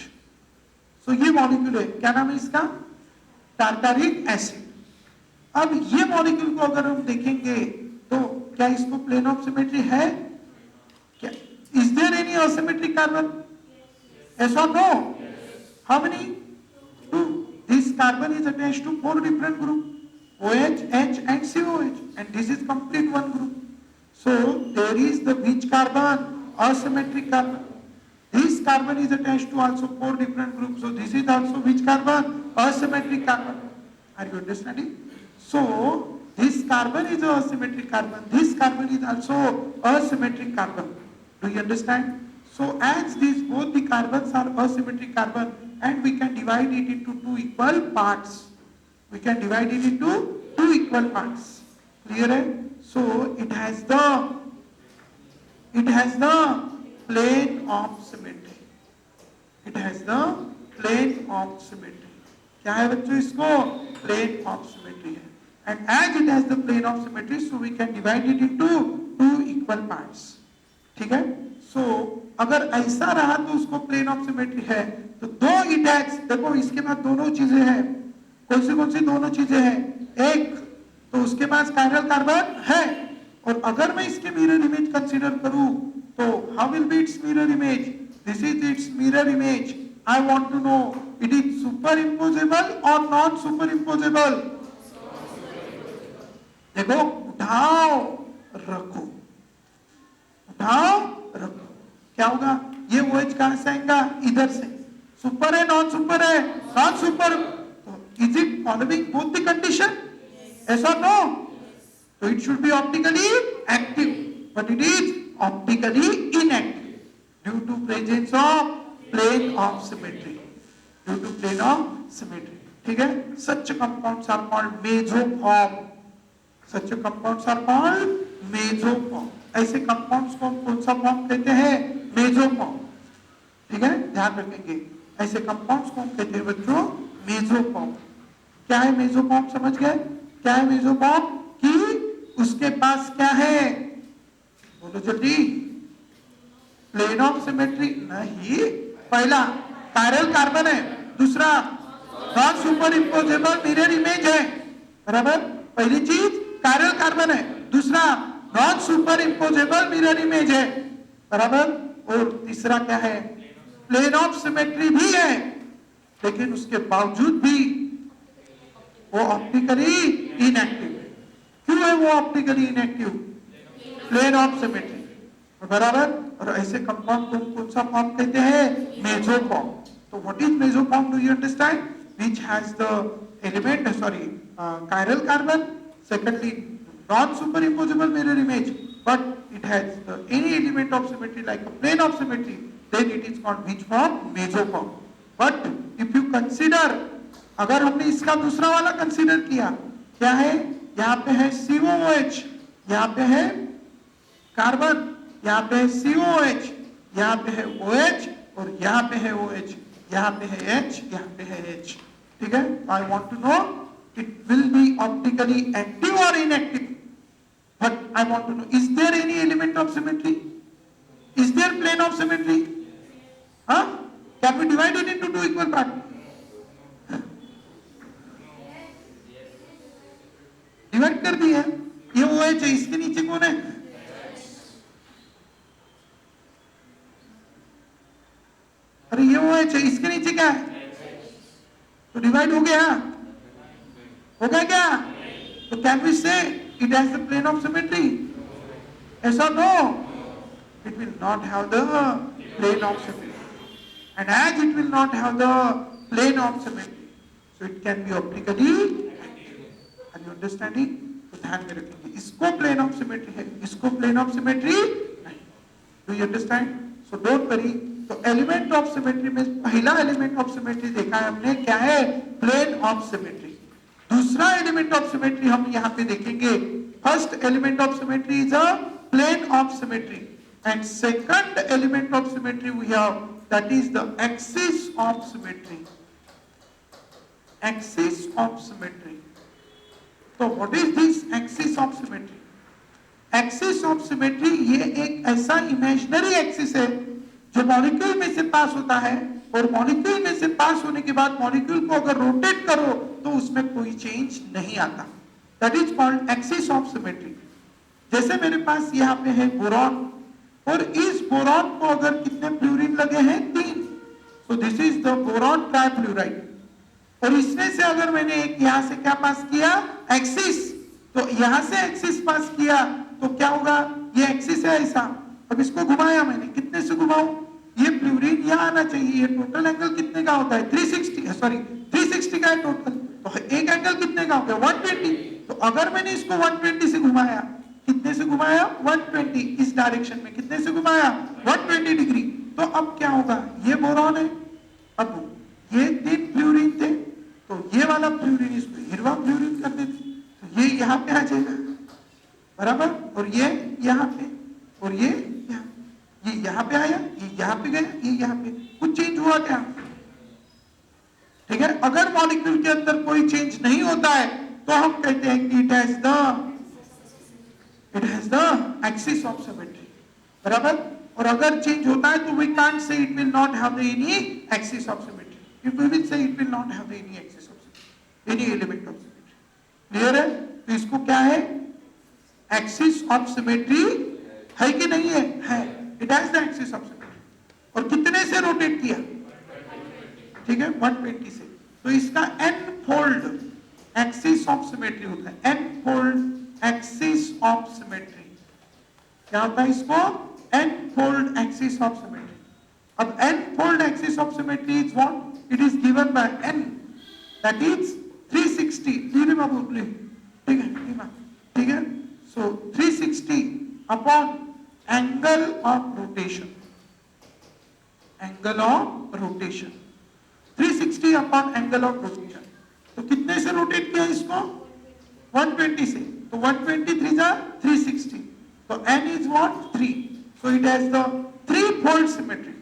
So ये molecule है, क्या नाम है इसका? Tartaric acid. अब ये मॉलिक्यूल को अगर हम देखेंगे तो क्या इसको प्लेन ऑफ सिमेट्री है? क्या is there any asymmetric carbon? Yes or no? How many? 2. This carbon is attached to 4 different groups, OH, H and COH, and this is complete one group. So there is the which carbon? Asymmetric carbon. This carbon is attached to also 4 different groups. So this is also which carbon? Asymmetric carbon. Are you understanding? So this carbon is a asymmetric carbon. This carbon is also asymmetric carbon. Do you understand? So as these both the carbons are asymmetric carbon and we can divide it into 2 equal parts. We can divide it into 2 equal parts. Clear है? So it has the plane of symmetry. It has the plane of symmetry. क्या है बच्चों? इसको plane of symmetry है. And as it has the plane of symmetry, so we can divide it into 2 equal parts. ठीक है? So अगर ऐसा रहा तो उसको प्लेन ऑफ सिमेट्री है. तो दो इट हैज, देखो इसके पास दोनों चीजें हैं. कौन सी दोनों चीजें हैं? एक तो उसके पास कायरल कार्बन है और अगर मैं इसके मिरर इमेज कंसीडर करूं तो how will be its mirror image? This is its mirror image. I want to know it is superimposable और नॉन सुपर इम्पोजेबल. देखो, उठाओ रखो, उठाओ रखो. क्या होगा? ये OH कहां से आएगा? इधर से. सुपर है नॉन सुपर है? Non super. Is it following both the condition? Yes or no? So it should be optically active, but it is optically inactive due to presence of plane of symmetry. Due to plane of symmetry. ठीक है? Such compounds are called mesoform. Such compounds are called mesoform. ऐसे compounds को हम कौन सा form कहते हैं? मेसोफॉर्म. ठीक है? ध्यान रखेंगे. ऐसे compounds को हम कहते हैं बच्चों मेसोफॉर्म. क्या है मेसोफॉर्म? समझ गए? क्या है मेसोफॉर्म? कि उसके पास क्या है? बोलो जल्दी. प्लेन ऑफ सिमेट्री नहीं. पहला पैरेलल कार्बन है. दूसरा non superimposable mirror image है. बराबर? पहली चीज पैरेलल कार्बन है. दूसरा non superimposable mirror image है. बराबर? और तीसरा क्या है? प्लेन ऑफ सिमेट्री भी है, लेकिन उसके बावजूद भी वो ऑप्टिकली इनएक्टिव है. क्यों है वो optically inactive? Plane of symmetry. बराबर? और ऐसे कंपाउंड को कौन सा फॉर्म कहते हैं? मेसोफॉर्म. तो what is mesoform? Do you understand? Which has the element chiral carbon. Secondly, non superimposable mirror image, but it has any element of symmetry like a plane of symmetry. Then it is called which form? Mesoform. But if you consider, अगर हमने इसका दूसरा वाला consider किया, क्या है? यहाँ पे है COOH, यहाँ पे है कार्बन, यहाँ पे है COOH, यहाँ पे है OH और यहाँ पे है OH, यहाँ पे है H, यहाँ पे है H. ठीक है? I want to know it will be optically active or inactive. But I want to know, is there any element of symmetry? Is there plane of symmetry? Huh? Can we divide it into two equal parts? Divide कर दिया. ये OH है, इसके नीचे कौन है? अरे ये OH है, इसके नीचे क्या है? तो डिवाइड हो गया. हो गया क्या? तो can we say it has the plane of symmetry? ऐसा no, it will not have the plane of symmetry. And as it will not have the plane of symmetry, so it can be optically active. Are you understanding? तो ध्यान में रखेंगे, इसको plane of symmetry है, इसको plane of symmetry नहीं. Do you understand? So don't worry. तो element of symmetry में पहला एलिमेंट ऑफ सिमेट्री देखा है हमने, क्या है? Plane of symmetry. दूसरा एलिमेंट ऑफ सिमेट्री हम यहां पे देखेंगे. First element of symmetry is a plane of symmetry, and second element of symmetry we have, that is the axis of symmetry. Axis of symmetry. तो what is this axis of symmetry? Axis of symmetry ये एक ऐसा imaginary axis है जो molecule में से पास होता है, और मॉलिक्यूल में से पास होने के बाद मॉलिक्यूल को अगर रोटेट करो तो उसमें कोई चेंज नहीं आता. That is called axis of symmetry. जैसे मेरे पास यहाँ पे है बोरॉन, और इस बोरॉन को अगर कितने फ्लोरीन लगे हैं? 3. सो this is the boron trifluoride. और इसमें से अगर मैंने एक यहाँ से क्या पास किया? एक्सिस. तो यहाँ से एक्सिस पास किया तो क्या होगा? ये एक्सिस है ऐसा. अब इसको घुमाया मैंने, कितने से घुमाऊं? ये फ्लोरीन यहाँ आना चाहिए. ये टोटल एंगल कितने का होता है? 360 का है टोटल. तो एक एंगल कितने का हो गया? 120. तो अगर मैंने इसको 120 से घुमाया, कितने से घुमाया? 120. इस डायरेक्शन में कितने से घुमाया? 120 डिग्री. तो अब क्या होगा? ये बोरॉन है, अब ये 3 फ्लोरीन थे, तो ये वाला फ्लोरीन इसको हिरवा फ्लोरीन कर देते, तो ये यहाँ पे आ जाएगा. बराबर? और ये यहाँ पे, और ये यहाँ पे आया, ये यहाँ पे गया, ये यहाँ पे. कुछ चेंज हुआ क्या? ठीक है? अगर मॉलिक्यूल के अंदर कोई चेंज नहीं होता है तो हम कहते हैं कि it has the axis of symmetry. बराबर? और अगर चेंज होता है तो we can't say it will not have the any axis of symmetry. If we will say it will not have the any axis of symmetry, any element of symmetry. Clear है? तो इसको क्या है? Axis of symmetry है कि नहीं है? है. It has the axis of symmetry. और कितने से रोटेट किया? ठीक है, 120 से. तो इसका n fold axis of symmetry होता है. n fold axis of symmetry. क्या होता है इसको? n fold axis of symmetry. अब n fold axis of symmetry is what? It is given bye n, that is 360. ठीक है बाबू? ठीक है, ठीक है. So 360 upon angle of rotation. Angle of rotation. 360 upon angle of rotation. तो कितने से रोटेट किया इसको? 120 से. तो 123 जा 360. So n is what? 3. So it has the three-fold symmetry.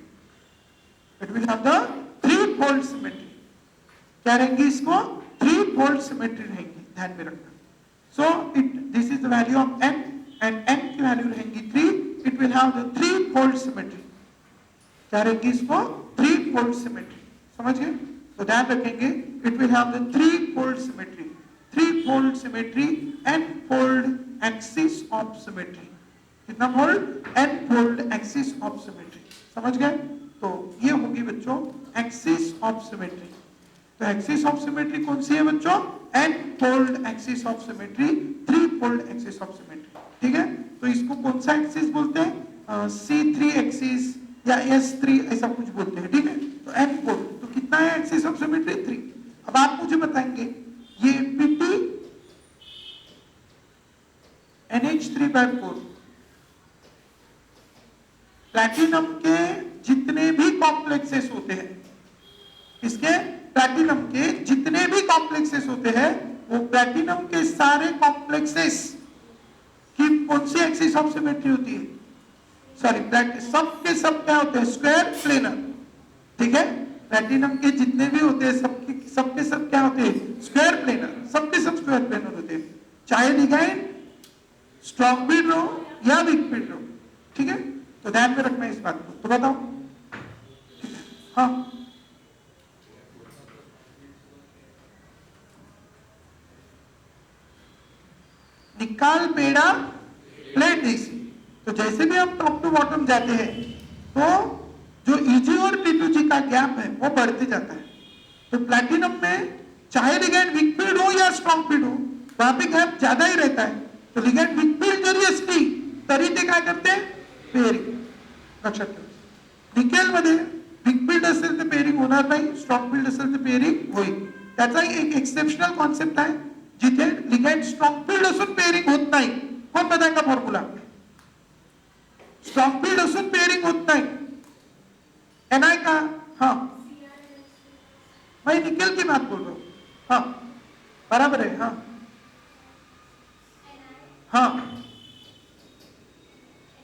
It will have the three-fold symmetry. क्या रहेंगी इसको? Three-fold symmetry रहेंगी. ध्यान में रखना. So this is the value of n and n की value रहेंगी 3. It will have the three-fold symmetry. क्या रहेंगी इसको? Three-fold symmetry. समझ गए? तो ध्यान रखेंगे. It will have the three-fold symmetry. Three-fold symmetry, n-fold axis of symmetry. कितना fold? n-fold axis of symmetry. समझ गए? तो ये होगी बच्चों axis of symmetry. तो एक्सिस ऑफ सिमेट्री कौन सी है बच्चों? n-fold axis of symmetry, three-fold axis of symmetry. ठीक है? तो इसको कौन सा एक्सिस बोलते हैं? C3 एक्सिस या S3 ऐसा कुछ बोलते हैं. ठीक है? तो n-fold. तो कितना है एक्सिस ऑफ सिमेट्री? 3. अब आप मुझे बताएंगे ये Pt NH3/4 प्लैटिनम के जितने भी कॉम्प्लेक्सेस होते हैं, इसके प्लैटिनम के जितने भी कॉम्प्लेक्सेस होते हैं वो प्लैटिनम के सारे कॉम्प्लेक्सेस की कौन सी एक्सिस ऑफ सिमेट्री होती है? सॉरी, सब के सब क्या होते हैं? Square planar. ठीक है? प्लैटिनम के जितने भी होते हैं सबके सब क्या होते हैं? Square planar. सबके सब स्क्वायर प्लेनर होते हैं, चाहे लिगैंड स्ट्रॉन्ग फील्ड हो या वीक फील्ड हो. ठीक है? तो ध्यान में रखना इस बात को. तो बताओ. हाँ, निकाल पेड़ा प्लेट डीसी. तो जैसे भी हम टॉप टू बॉटम जाते हैं तो जो ईजी और P2G का गैप है वो बढ़ते जाता है. तो प्लैटिनम में चाहे लिगैंड वीक फील्ड हो या स्ट्रॉन्ग फील्ड हो वहां पे गैप ज्यादा ही रहता है. तो लिगैंड वीक फील्ड जरी असली तरी ते काय करते? पेअरिंग. लक्षात ठेवा. निकेल मध्ये वीक फील्ड असेल तर पेअरिंग होणार नाही, स्ट्रॉन्ग फील्ड असेल तर पेअरिंग होईल. त्याचा एक एक्सेप्शनल कॉन्सेप्ट आहे जिथे लिगैंड स्ट्रॉन्ग फील्ड असून पेअरिंग होत नाही. कोण बताएगा फॉर्म्युला? स्ट्रॉन्ग फील्ड असून पेअरिंग होत नाही. एनआय का? हाँ, मैं निकेल की बात बोल रहा हूं. हाँ बराबर है. हाँ हाँ,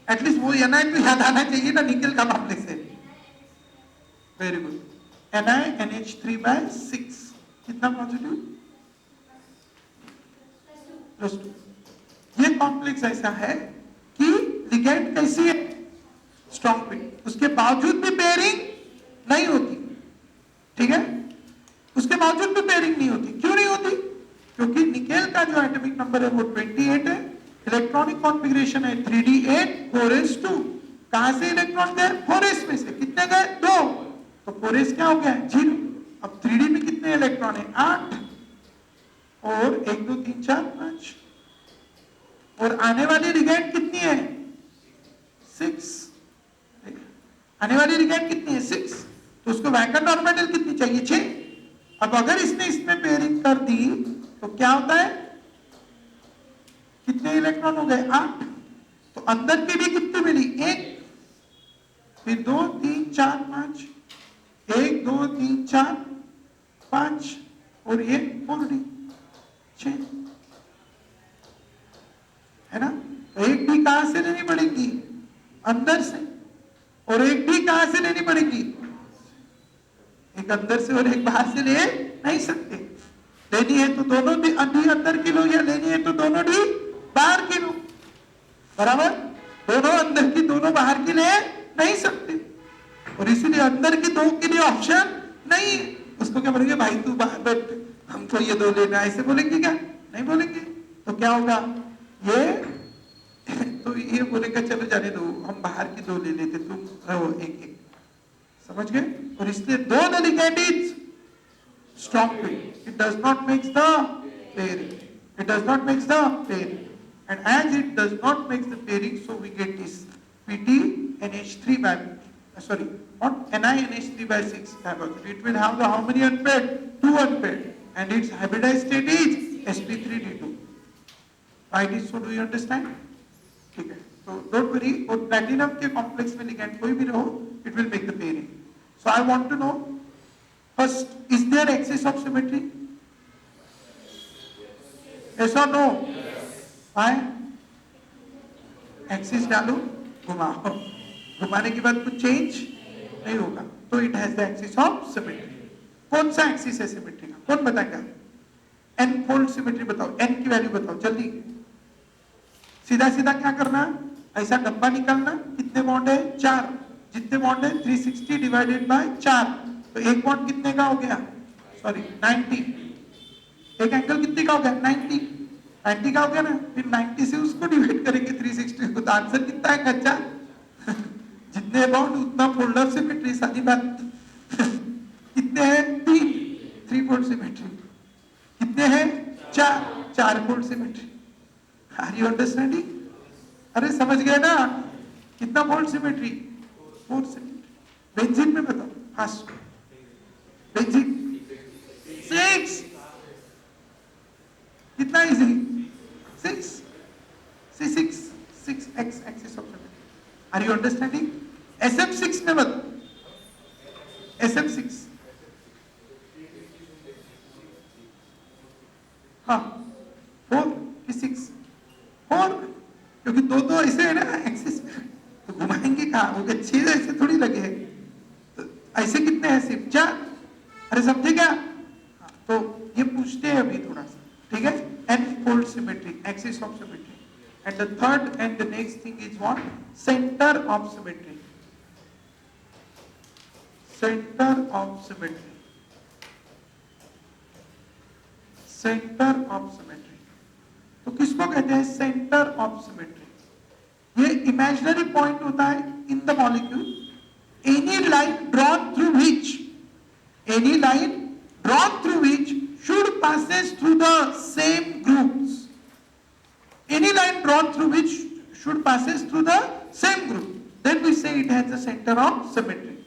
एटलीस्ट वो एनआई तो याद आना चाहिए ना. निकेल का मामले से. Very good. एनआई NH3/6 कितना पॉजिटिव? +2. ये कॉम्प्लेक्स ऐसा है कि लिगैंड कैसी है? Strong field. उसके बावजूद भी पेयरिंग नहीं होती. ठीक है? उसके बावजूद भी पेयरिंग नहीं होती. क्यों नहीं होती? क्योंकि निकेल का जो एटॉमिक नंबर है वो 28 है. इलेक्ट्रॉनिक कॉन्फ़िगरेशन है 3d8 4s2. कहां से इलेक्ट्रॉन गए? 4s में से. कितने गए? 2. तो 4s क्या हो गया? 0. अब 3d में कितने इलेक्ट्रॉन है? 8. और 1 2 3 4 5. और आने वाली लिगैंड कितनी है? 6. आने वाली लिगैंड कितनी है? 6. तो उसको वैकेंट ऑर्बिटल कितनी चाहिए? 6. अब अगर इसने इसमें पेयरिंग कर दी तो क्या होता है? कितने इलेक्ट्रॉन हो गए? 8. तो अंदर की भी कितनी मिली? 1, फिर 2 3 4 5. 1 2 3 4 5 और ये 4d 6 है ना. तो एक डी कहां से लेनी पड़ेगी? अंदर से. और एक डी कहां से लेनी पड़ेगी? एक अंदर से और एक बाहर से ले नहीं सकते. लेनी है तो दोनों डी अंदर की लो या लेनी है तो दोनों डी बाहर की लो. बराबर. दोनों अंदर की दोनों बाहर की ले नहीं सकते. और इसीलिए अंदर की दो के लिए ऑप्शन नहीं है. उसको क्या बोलेंगे? भाई तू बाहर बैठ, हमको ये 2 लेना. ऐसे बोलेंगे क्या? नहीं बोलेंगे. तो क्या होगा? ये तो ये बोलेगा चलो जाने दो, हम बाहर की 2 ले लेते, तुम रहो 1-1. समझ गए? और इसलिए दो the ligand is strong field. It does not makes the pairing. It does not make the pairing, and as it does not make the pairing, so we get this Pt NH3 by sorry, not NiNH3/6 diversity. It will have the how many unpaired? 2 unpaired, and its hybridized state is sp3d2. Why it is so? Do you understand? ठीक है, तो don't worry, और platinum के complex में ligand कोई भी रहो, it will make the pairing. So I want to know first, is there axis of symmetry? Yes or no? Why? Axis डालो, घुमाओ, घुमाने के बाद कुछ चेंज नहीं होगा, तो it has the axis of symmetry. कौन सा एक्सिस है सिमेट्री का, कौन बताएगा? एन फोल्ड सिमेट्री बताओ, एन की वैल्यू बताओ जल्दी. सीधा सीधा क्या करना, ऐसा डब्बा निकालना, कितने बॉन्ड है? 4. जितने बॉन्ड है 360 डिवाइडेड बाय 4, तो एक बॉन्ड कितने का हो गया? सॉरी 90. एक एंगल कितने का हो गया? 90 का हो गया ना. फिर 90 से उसको डिवाइड करेंगे 360 को, तो आंसर कितना है कच्चा? जितने बॉन्ड उतना फोल्ड ऑफ सिमेट्री. सादी बात. कितने हैं? 3 फोल्ड सिमेट्री. कितने हैं? 4 fold symmetry. Are you understanding? अरे समझ गए ना? कितना फोल्ड सिमेट्री? 4 सिमेट्री. बेंजीन में बताओ फास्ट. बेंजीन 6. कितना easy? 6. C6 x axis of symmetry. Are you understanding? SF6 में बताओ. SF6 हाँ 4 कि 6? 4, क्योंकि दो ऐसे है ना एक्सिस, तो घुमाएंगे कहाँ? वो 6 ऐसे थोड़ी लगे हैं, तो ऐसे कितने हैं? सिर्फ 4. अरे समझे क्या? तो ये पूछते हैं अभी थोड़ा सा, ठीक है? N fold symmetry, axis of symmetry. And the third and the next thing is what? Centre of symmetry. Centre of symmetry. Centre of symmetry तो किसको कहते हैं? Centre of symmetry. ये इमेजिनरी पॉइंट होता है in the molecule. Any line drawn through which should passes through the same groups. Any line drawn through which should passes through the same group, then we say it has a center of symmetry.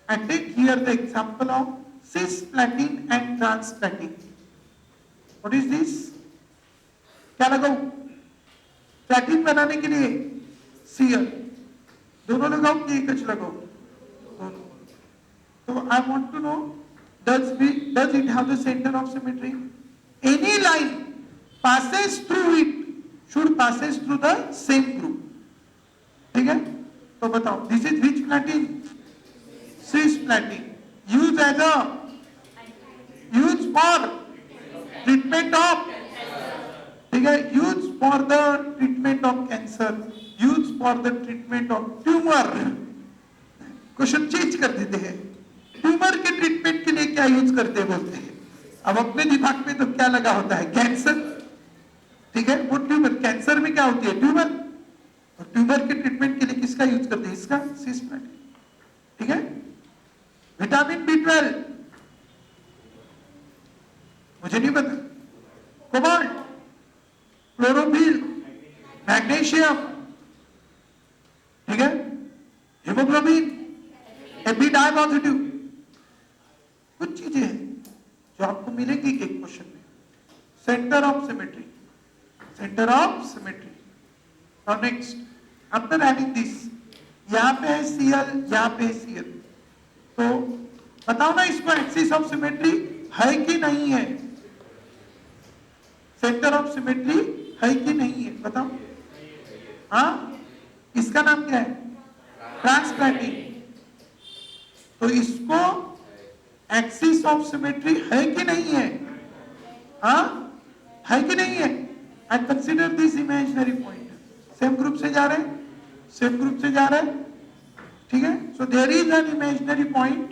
I take here the example of cisplatin and transplatin. What is this? क्या लगाओ? प्लैटिन बनाने के लिए Cl. दोनों लगाओ कि एक लगाओ? दोनों. तो I want to know, does it have the center of symmetry? Any line passes through it should passes through the same group. ठीक है? तो बताओ, this is which platin? Cisplatin. Used for treatment of, ठीक है? Used for the treatment of cancer. Used for the treatment of tumor. Question change कर देते हैं. Tumour के ट्रीटमेंट के लिए क्या यूज करते बोलते हैं. अब अपने दिमाग में तो क्या लगा होता है? कैंसर. ठीक है? वो ट्यूमर, कैंसर में क्या होती है? ट्यूमर. और ट्यूमर के ट्रीटमेंट के लिए किसका यूज करते हैं? इसका, सिस्प्लाटिन. ठीक है? विटामिन B12 मुझे नहीं पता. कोबाल्ट, क्लोरोफिल, मैग्नीशियम, ठीक है? हीमोग्लोबिन, एपिडायपॉजिटिव. कुछ चीजें हैं जो आपको मिलेंगी एक क्वेश्चन में. Centre of symmetry. Centre of symmetry. और नेक्स्ट, आफ्टर एडिंग दिस, यहां पे है Cl, यहां पे है Cl. तो बताओ ना इसको एक्सिस ऑफ सिमेट्री है कि नहीं है? सेंटर ऑफ सिमेट्री है कि नहीं है? बताओ. हाँ, इसका नाम क्या है? ट्रांसप्लाटिन. तो इसको एक्सिस ऑफ सिमेट्री है कि नहीं है? हाँ, है कि नहीं है? I consider this imaginary point. Same group से जा रहे हैं, सेम ग्रुप से जा रहे हैं. ठीक है? So there is an imaginary point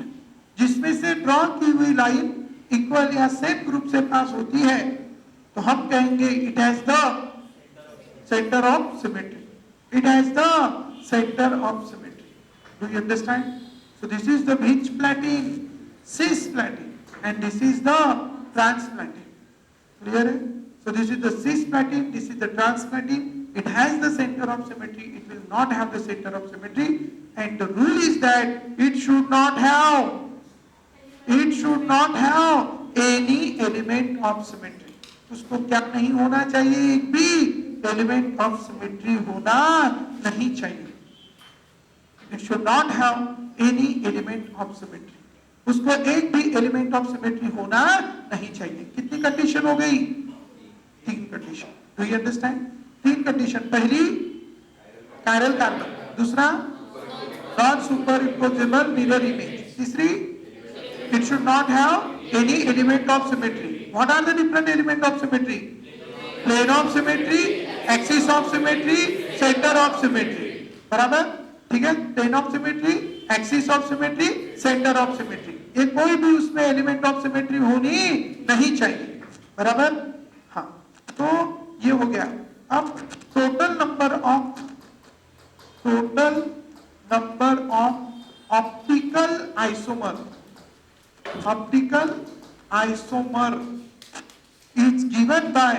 जिसमें से ड्रॉ की हुई लाइन इक्वल या सेम ग्रुप से पास होती है, तो हम कहेंगे it has the centre of symmetry. It has the centre of symmetry. Do you understand? So this is the which platin? Cisplatin. And this is the transplatin. Clear है? So this is the cisplatin, this is the transplatin. It has the center of symmetry, it will not have the center of symmetry, and the rule is that it should not have any element of symmetry. उसको क्या नहीं होना चाहिए? एक भी element of symmetry होना नहीं चाहिए। It should not have any element of symmetry, उसको एक भी एलिमेंट ऑफ सिमेट्री होना नहीं चाहिए। कितनी कंडीशन हो गई? 3 condition. Do you understand? 3 condition. पहली कायरल कार्बन, दूसरा non superimposable mirror image, तीसरी it should not have any element of symmetry. What are the different element of symmetry? Plane of symmetry, axis of symmetry, center of symmetry. बराबर? ठीक है? Plane of symmetry, axis of symmetry, center of symmetry. ये कोई भी उसमें element of symmetry होनी नहीं चाहिए। बराबर? हाँ, तो ये हो गया। अब total number of optical isomer is given by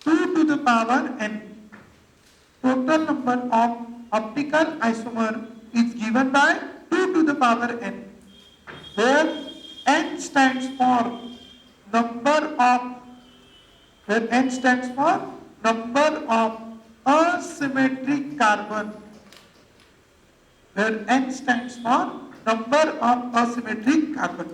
2 to the power n. Total number of optical isomer is given by 2 to the power n, where n stands for number of asymmetric carbon, where n stands for number of asymmetric carbon.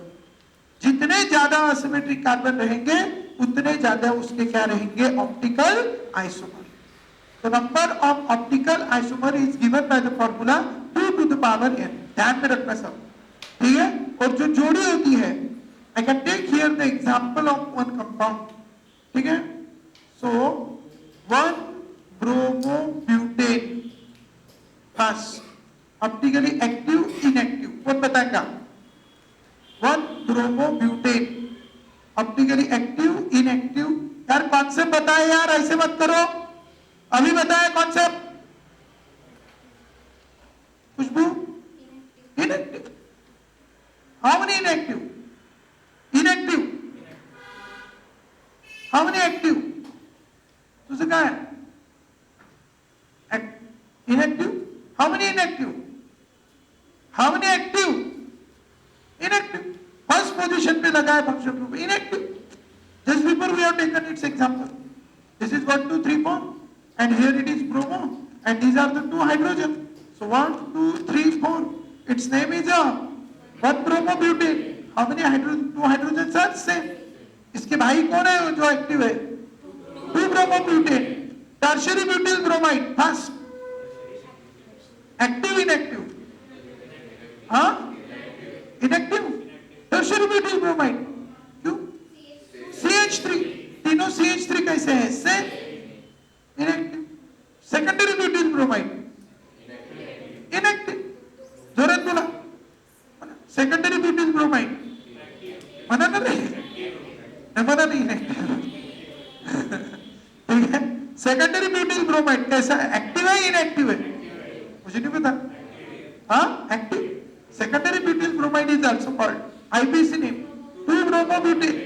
जितने ज्यादा asymmetric carbon रहेंगे उतने ज्यादा उसके क्या रहेंगे? Optical isomer. तो number of optical isomer is given by the formula 2 to the power n। ध्यान में रखना सब, ठीक है? और जो जोड़ी होती है, I can take here the example of one compound, ठीक है? So 1 bromobutane first optically active inactive, कौन बताएगा? 1 ब्रोमोब्यूटेन ऑप्टिकली एक्टिव इनएक्टिव। यार कॉन्सेप्ट बताए यार, ऐसे मत करो, अभी बताया concept. Khushboo? Inactive. How many inactive? Inactive. How many active? तुझे क्या है? Inactive. How many inactive? How many active? Inactive. First position पे लगा है function group inactive. Just before we have taken it's example, this is 1 2 3 4 and here it is bromo and these are the 2 hydrogen. So 1 2 3 4, its name is 1 bromobutane. How many hydrogen? 2 hydrogens are same. इसके भाई कौन है जो active है? 2 bromobutane. Tertiary butyl bromide first. Active inactive? हाँ, inactive. Tertiary butyl bromide क्यों? CH3, तीनों CH3 कैसे हैं? से inactive. Secondary butyl bromide inactive. जोरात बोला, सेकेंडरी ब्यूटिल ब्रोमाइड मना ना नहीं, मना नहीं इनएक्टिव, ठीक है? सेकेंडरी ब्यूटिल ब्रोमाइड कैसा है? एक्टिव है इनएक्टिव है? मुझे नहीं पता। हाँ, active. Secondary butyl bromide is also called IBC name 2 bromobutane.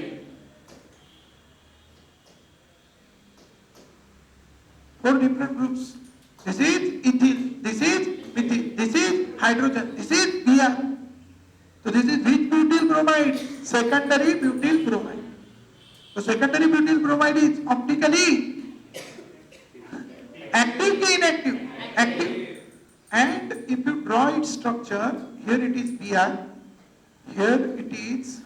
4 different groups. This is ethyl, this is methyl, this is hydrogen, this is Br. So this is which butyl bromide? Secondary butyl bromide. So secondary butyl bromide is optically active ki inactive? Active. And if you draw its structure, here it is Br, here it is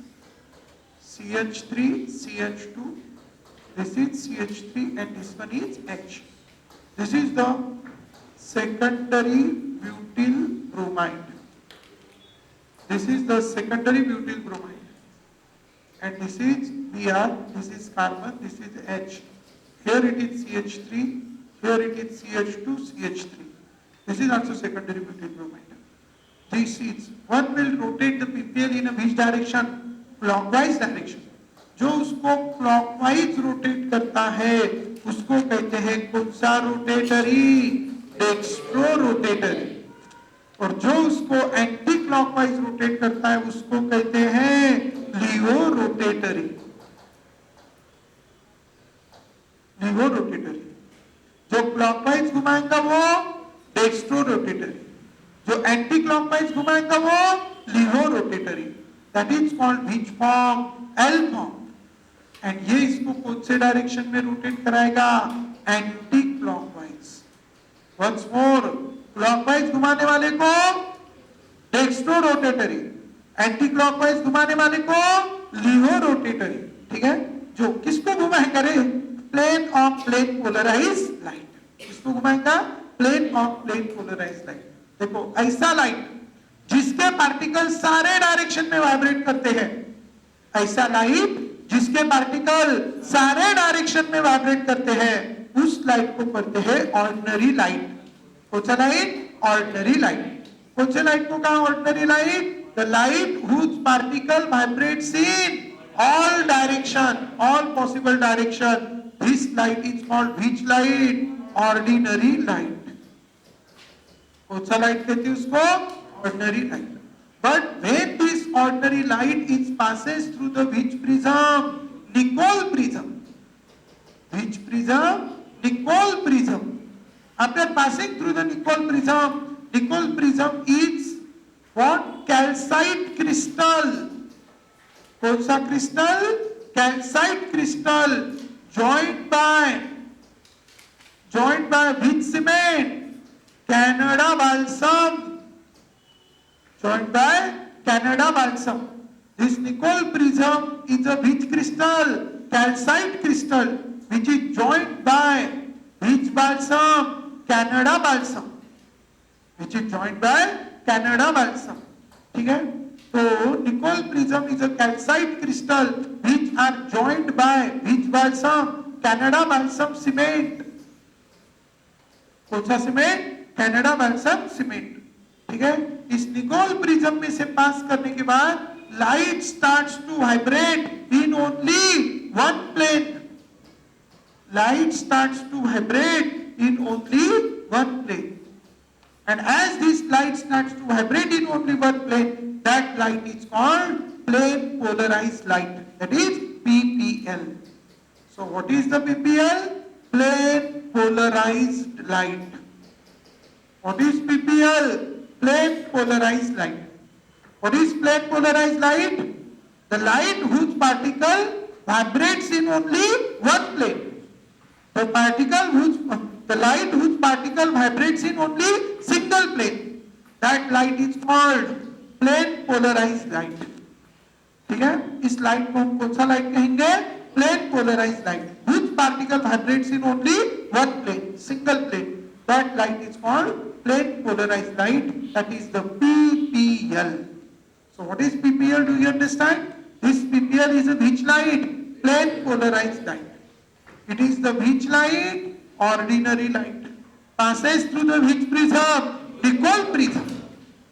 CH3, CH2, this is CH3 and this one is H. This is the secondary butyl bromide. This is the secondary butyl bromide. And this is Br, this is carbon, this is H. Here it is CH3, here it is CH2, CH3. This is also secondary butyl bromide. This is, one will rotate the PPL in a which direction? Clockwise direction. जो उसको clockwise rotate करता है उसको कहते हैं कौन सा rotatory? Dextro rotatory. और जो उसको एंटी क्लॉकवाइज रोटेट करता है उसको कहते हैं लीवो रोटेटरी। Levorotatory. जो क्लॉकवाइज घुमाएगा वो डेक्स्ट्रो रोटेटरी, जो एंटी क्लॉकवाइज घुमाएगा वो levorotatory. That is called which form? L form. And ये इसको कौन से डायरेक्शन में रोटेट कराएगा? Anticlockwise. Once more, clockwise घुमाने वाले को डेक्स्ट्रो रोटेटरी, एंटी क्लॉकवाइज घुमाने वाले को लिहो रोटेटरी। ठीक है, जो किसको घुमाए करे, plane of plane polarise light. किसको घुमाएगा, plane of plane polarise light. देखो ऐसा लाइट जिसके पार्टिकल सारे डायरेक्शन में वाइब्रेट करते हैं, ऐसा लाइट जिसके पार्टिकल सारे डायरेक्शन में वाइब्रेट करते हैं, उस लाइट को कहते हैं ऑर्डिनरी लाइट। कौन सा लाइट, ऑर्डिनरी लाइट। कौन से लाइट को कहा ordinary light, the light whose particle vibrates in all direction, all possible direction, this light is called which light, ordinary light. कौन सा लाइट कहते हैं उसको, ordinary light. But when this ordinary light is passes through the which prism, Nicol prism, which prism, Nicol prism. After passing through the Nicol prism is what, calcite crystal. कौन सा crystal, calcite crystal, joined by which cement, Canada balsam. Joined by Canada balsam. This Nicol prism is a which crystal, calcite crystal, which is joined by which balsam, Canada balsam, which is joined by Canada balsam. ठीक है, तो Nicol prism is a calcite crystal which are joined by which balsam, Canada balsam cement. कौन सा cement, Canada balsam cement. ठीक है, इस Nicol prism में से पास करने के बाद light starts to vibrate in only one plane, light starts to vibrate in only one plane, and as this light starts to vibrate in only one plane, that light is called plane polarised light, that is PPL. So what is the PPL? Plane polarized light. What is PPL? Plane polarized light. What is plane polarized light? The light whose particle vibrates in only one plane. The light whose particle vibrates in only single plane. That light is called plane polarized light. ठीक है, इस light को हम कौन सा light कहेंगे, plane polarized light. Whose particle vibrates in only one plane, single plane. That light is called plane polarized light, that is the PPL. So what is PPL, do you understand? This PPL is a which light, plane polarized light. It is the which light, ordinary light, passes through the which prism, Nicol prism,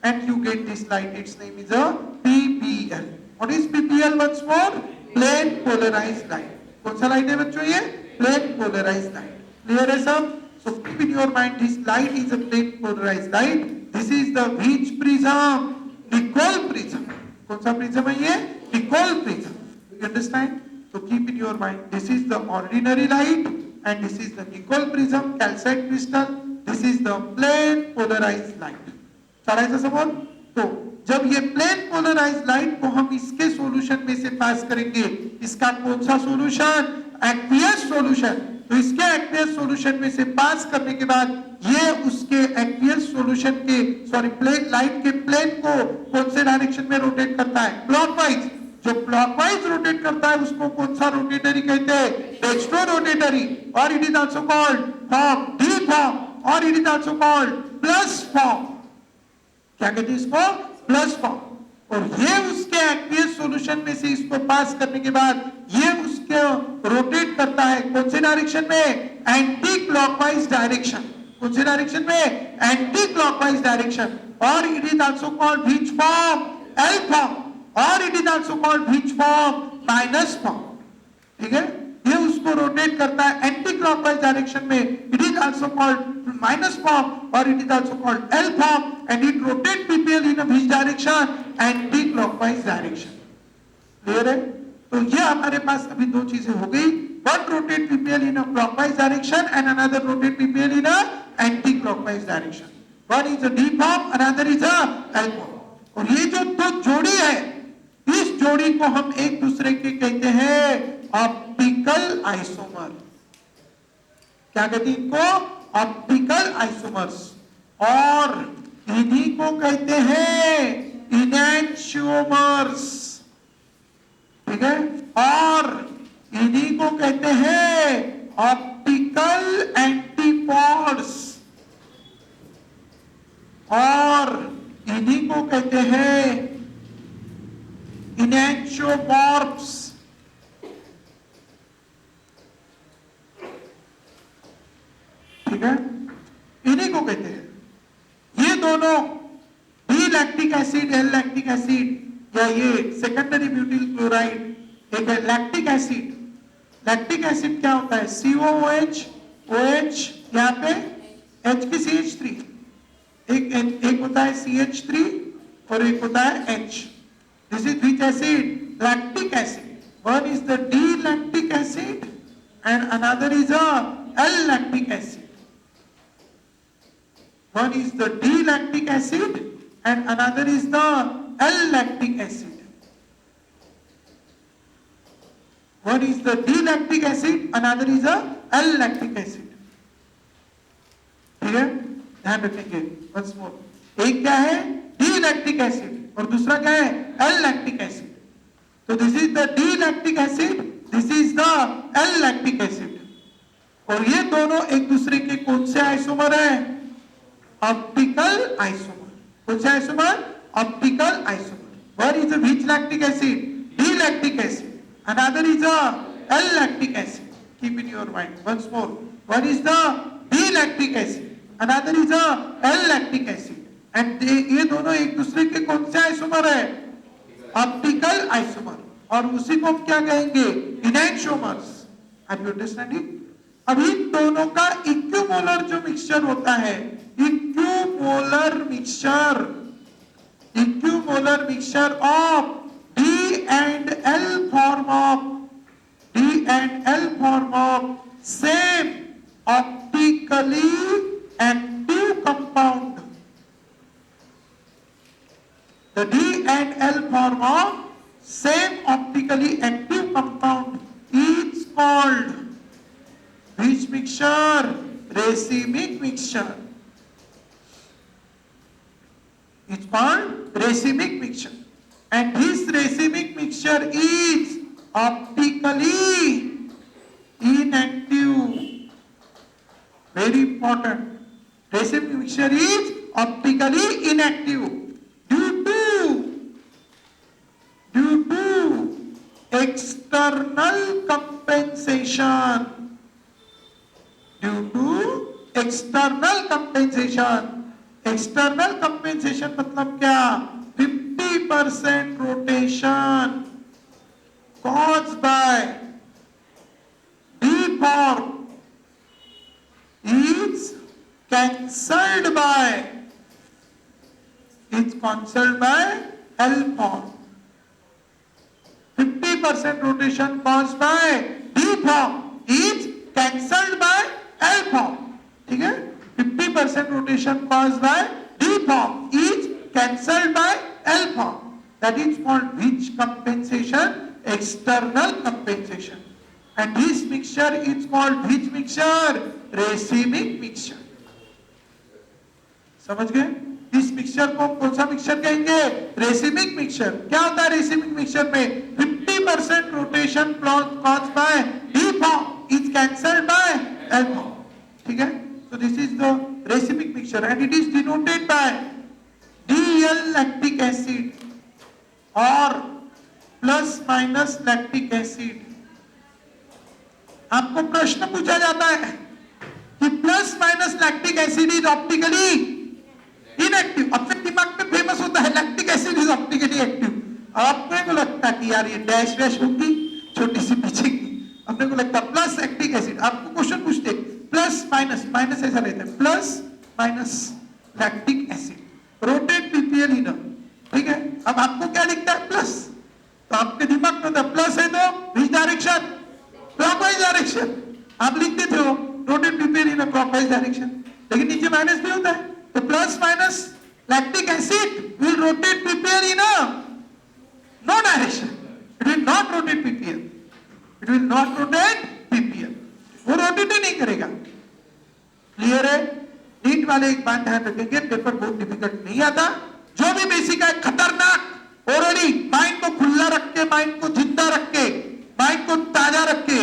and you get this light, its name is a PPL. What is PPL once more? Plane polarized light. कौन सा light है बच्चों ये, plane polarized light. Clear है सब? So keep in your mind, this light is a plane polarized light. This is the which prism, Nicol prism. कौन सा prism है ये, Nicol prism. You understand? So keep in your mind, this is the ordinary light and this is the Nicol prism, calcite crystal. This is the plane polarized light. सारा ऐसा समझ? तो जब ये प्लेन पोलराइज्ड लाइट को हम इसके solution में से पास करेंगे, इसका कौन सा सॉल्यूशन, एक्वियस सॉल्यूशन, तो इसके एक्वियस सॉल्यूशन में से पास करने के बाद ये उसके एक्वियस सॉल्यूशन के प्लेन लाइट के प्लेन को कौन से डायरेक्शन में रोटेट करता है, क्लॉकवाइज। जो क्लॉकवाइज रोटेट करता है उसको कौन सा रोटेटरी कहते हैं, डेक्स्ट्रो रोटेटरी, और it is also called form, D form, और it is also called plus form. क्या कहते हैं इसको, प्लस फॉर्म। और ये उसके एक्वियस सॉल्यूशन में से इसको पास करने के बाद ये उसके रोटेट करता है कौन से डायरेक्शन में, एंटी क्लॉकवाइज डायरेक्शन। कौन से डायरेक्शन में, एंटी क्लॉकवाइज डायरेक्शन, और it is also called which form, L form, और it is also called which form, minus form. ठीक है, ये उसको रोटेट करता है एंटी क्लॉकवाइज डायरेक्शन में, it is also called minus form, or it is also called L form, and it rotates PPL in a which direction, anti-clockwise direction. Clear है? तो ये हमारे पास अभी दो चीजें हो गई, one rotate PPL in a clockwise direction and another rotate PPL in a anti-clockwise direction. One is a D form, another is a L form. और ये जो दो जोड़ी है, इस जोड़ी को हम एक दूसरे के कहते हैं ऑप्टिकल आइसोमर। क्या कहते हैं इनको? Optical isomers. और इन्हीं को कहते हैं इनैंशियोमर्स, ठीक है। और इन्हीं को कहते हैं ऑप्टिकल एंटीपॉड्स, और इन्हीं को कहते हैं इनैंशियोमॉर्फ्स। ठीक है, इन्हीं को कहते हैं। ये दोनों D lactic acid, L lactic acid, या ये सेकेंडरी ब्यूटिल क्लोराइड, एक है लैक्टिक एसिड। लैक्टिक एसिड क्या होता है? COOH, OH, यहाँ पे H की CH3, एक होता है CH3 और एक होता है H। This is which acid? Lactic acid. One is the D lactic acid and another is a L lactic acid. One is the D-lactic acid and another is the L-lactic acid. One is the D-lactic acid, another is a L-lactic acid. ठीक है, ध्यान रखेंगे। once more, एक क्या है? D-lactic acid और दूसरा क्या है? L-lactic acid. तो this is the D-lactic acid, this is the L-lactic acid. और ये दोनों एक दूसरे के कौन से आइसोमर है? Optical isomer. कौन से isomer? Optical isomer. One is a which lactic acid? D lactic acid. Another is a L lactic acid. Keep in your mind once more, one is the D lactic acid, another is a L lactic acid. And ये दोनों एक दूसरे के कौन से isomer है? Optical isomer. और उसी को हम क्या कहेंगे? इनैंशियोमर्स। Are you understanding? अभी दोनों का इक्विमोलर जो मिक्सचर होता है, equimolar mixture of D and L form of same optically active compound. The D and L form of same optically active compound is called which mixture? Racemic mixture. It's called racemic mixture. And this racemic mixture is optically inactive. Very important. Racemic mixture is optically inactive due to external compensation. Due to external compensation. External compensation मतलब क्या? 50% rotation caused by D form is cancelled by L form. 50% rotation caused by D form is cancelled by L form. ठीक है, 50% rotation caused by D form is cancelled by L form. That is called which compensation? External compensation. And this mixture is called which mixture? Racemic mixture. समझ गए? इस mixture को कौन सा mixture कहेंगे? Racemic mixture. क्या होता है रेसिमिक मिक्सचर में? 50% rotation caused by D form is cancelled by L form. ठीक है, so this is the racemic mixture and it is denoted by DL lactic acid or plus minus lactic acid. आपको प्रश्न पूछा जाता है कि plus minus lactic acid is optically inactive. अपने दिमाग में फेमस होता है lactic acid is optically active. आपको को लगता है कि यार ये डैश डैश होगी छोटी सी पीछे की, अपने को लगता है प्लस लैक्टिक एसिड। आपको क्वेश्चन पूछते प्लस माइनस, माइनस ऐसा रहता है plus minus lactic acid rotate PPL inner. ठीक है, अब आपको क्या लिखता है? प्लस। तो आपके दिमाग में होता है प्लस है तो विच डायरेक्शन? Clockwise direction. आप लिख देते हो rotate PPL in clockwise direction, लेकिन नीचे माइनस भी होता है। तो plus minus lactic acid will rotate PPL in no direction. It will not rotate PPL, it will not rotate PPL, वो रोटेट ही नहीं करेगा। क्लियर है? नीट वाले एक बात ध्यान रखेंगे, पेपर बहुत डिफिकल्ट नहीं आता। जो भी बेसिक है खतरनाक, ओरली माइंड को खुला रख के, माइंड को जिंदा रख के, माइंड को ताजा रख के,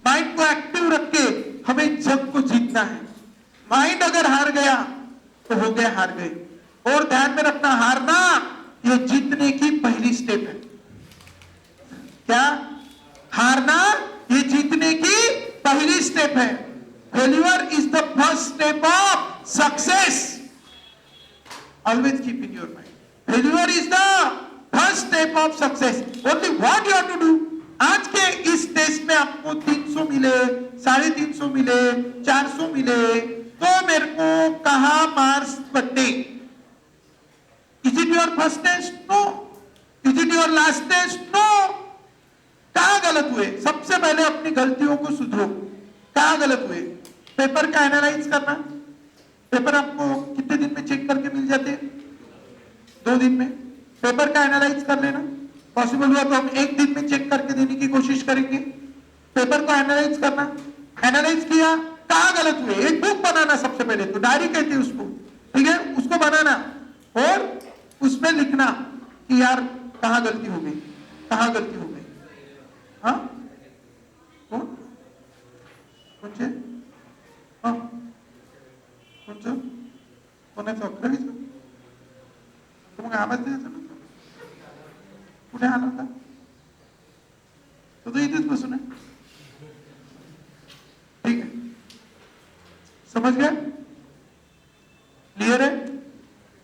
माइंड को एक्टिव रख के हमें जंग को जीतना है। माइंड अगर हार गया तो हो गया, हार गए। और ध्यान में रखना, हारना ये जीतने की पहली स्टेप है। क्या? हारना ये जीतने की पहली स्टेप है। Failure is the first step of success. Always keep in your mind, failure is the first step of success. Only what you have to do. आज के इस टेस्ट में आपको 300 मिले, 350 मिले, 400 मिले, तो मेरे को कहा मार्क्स बटे? Is it your first test? No. Is it your last test? No. कहां गलत हुए? सबसे पहले अपनी गलतियों को सुधरो। कहां गलत हुए? पेपर का एनालाइज करना। पेपर आपको कितने दिन में चेक करके मिल जाते हैं? 2 दिन में। पेपर का एनालाइज कर लेना। पॉसिबल हुआ तो हम 1 दिन में चेक करके देने की कोशिश करेंगे। पेपर को एनालाइज करना। एनालाइज किया, कहां गलत हुए? एक बुक बनाना सबसे पहले, तो डायरी कहते हैं उसको, ठीक है? उसको बनाना और उसमें लिखना कि यार कहां गलती हो गई, कहां गलती हो गई। हाँ कौन कोणचे? हाँ कोणचं? कोणाचं? अकरावीचं? तो मग आवाज द्यायचा ना, कुठे आला होता? तो इथेच बसून आहे। ठीक है, समझ गया? क्लियर है?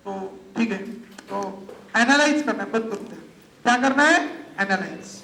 तो ठीक है, तो एनालाइज करना है, बंद करते हैं। क्या करना है? एनालाइज।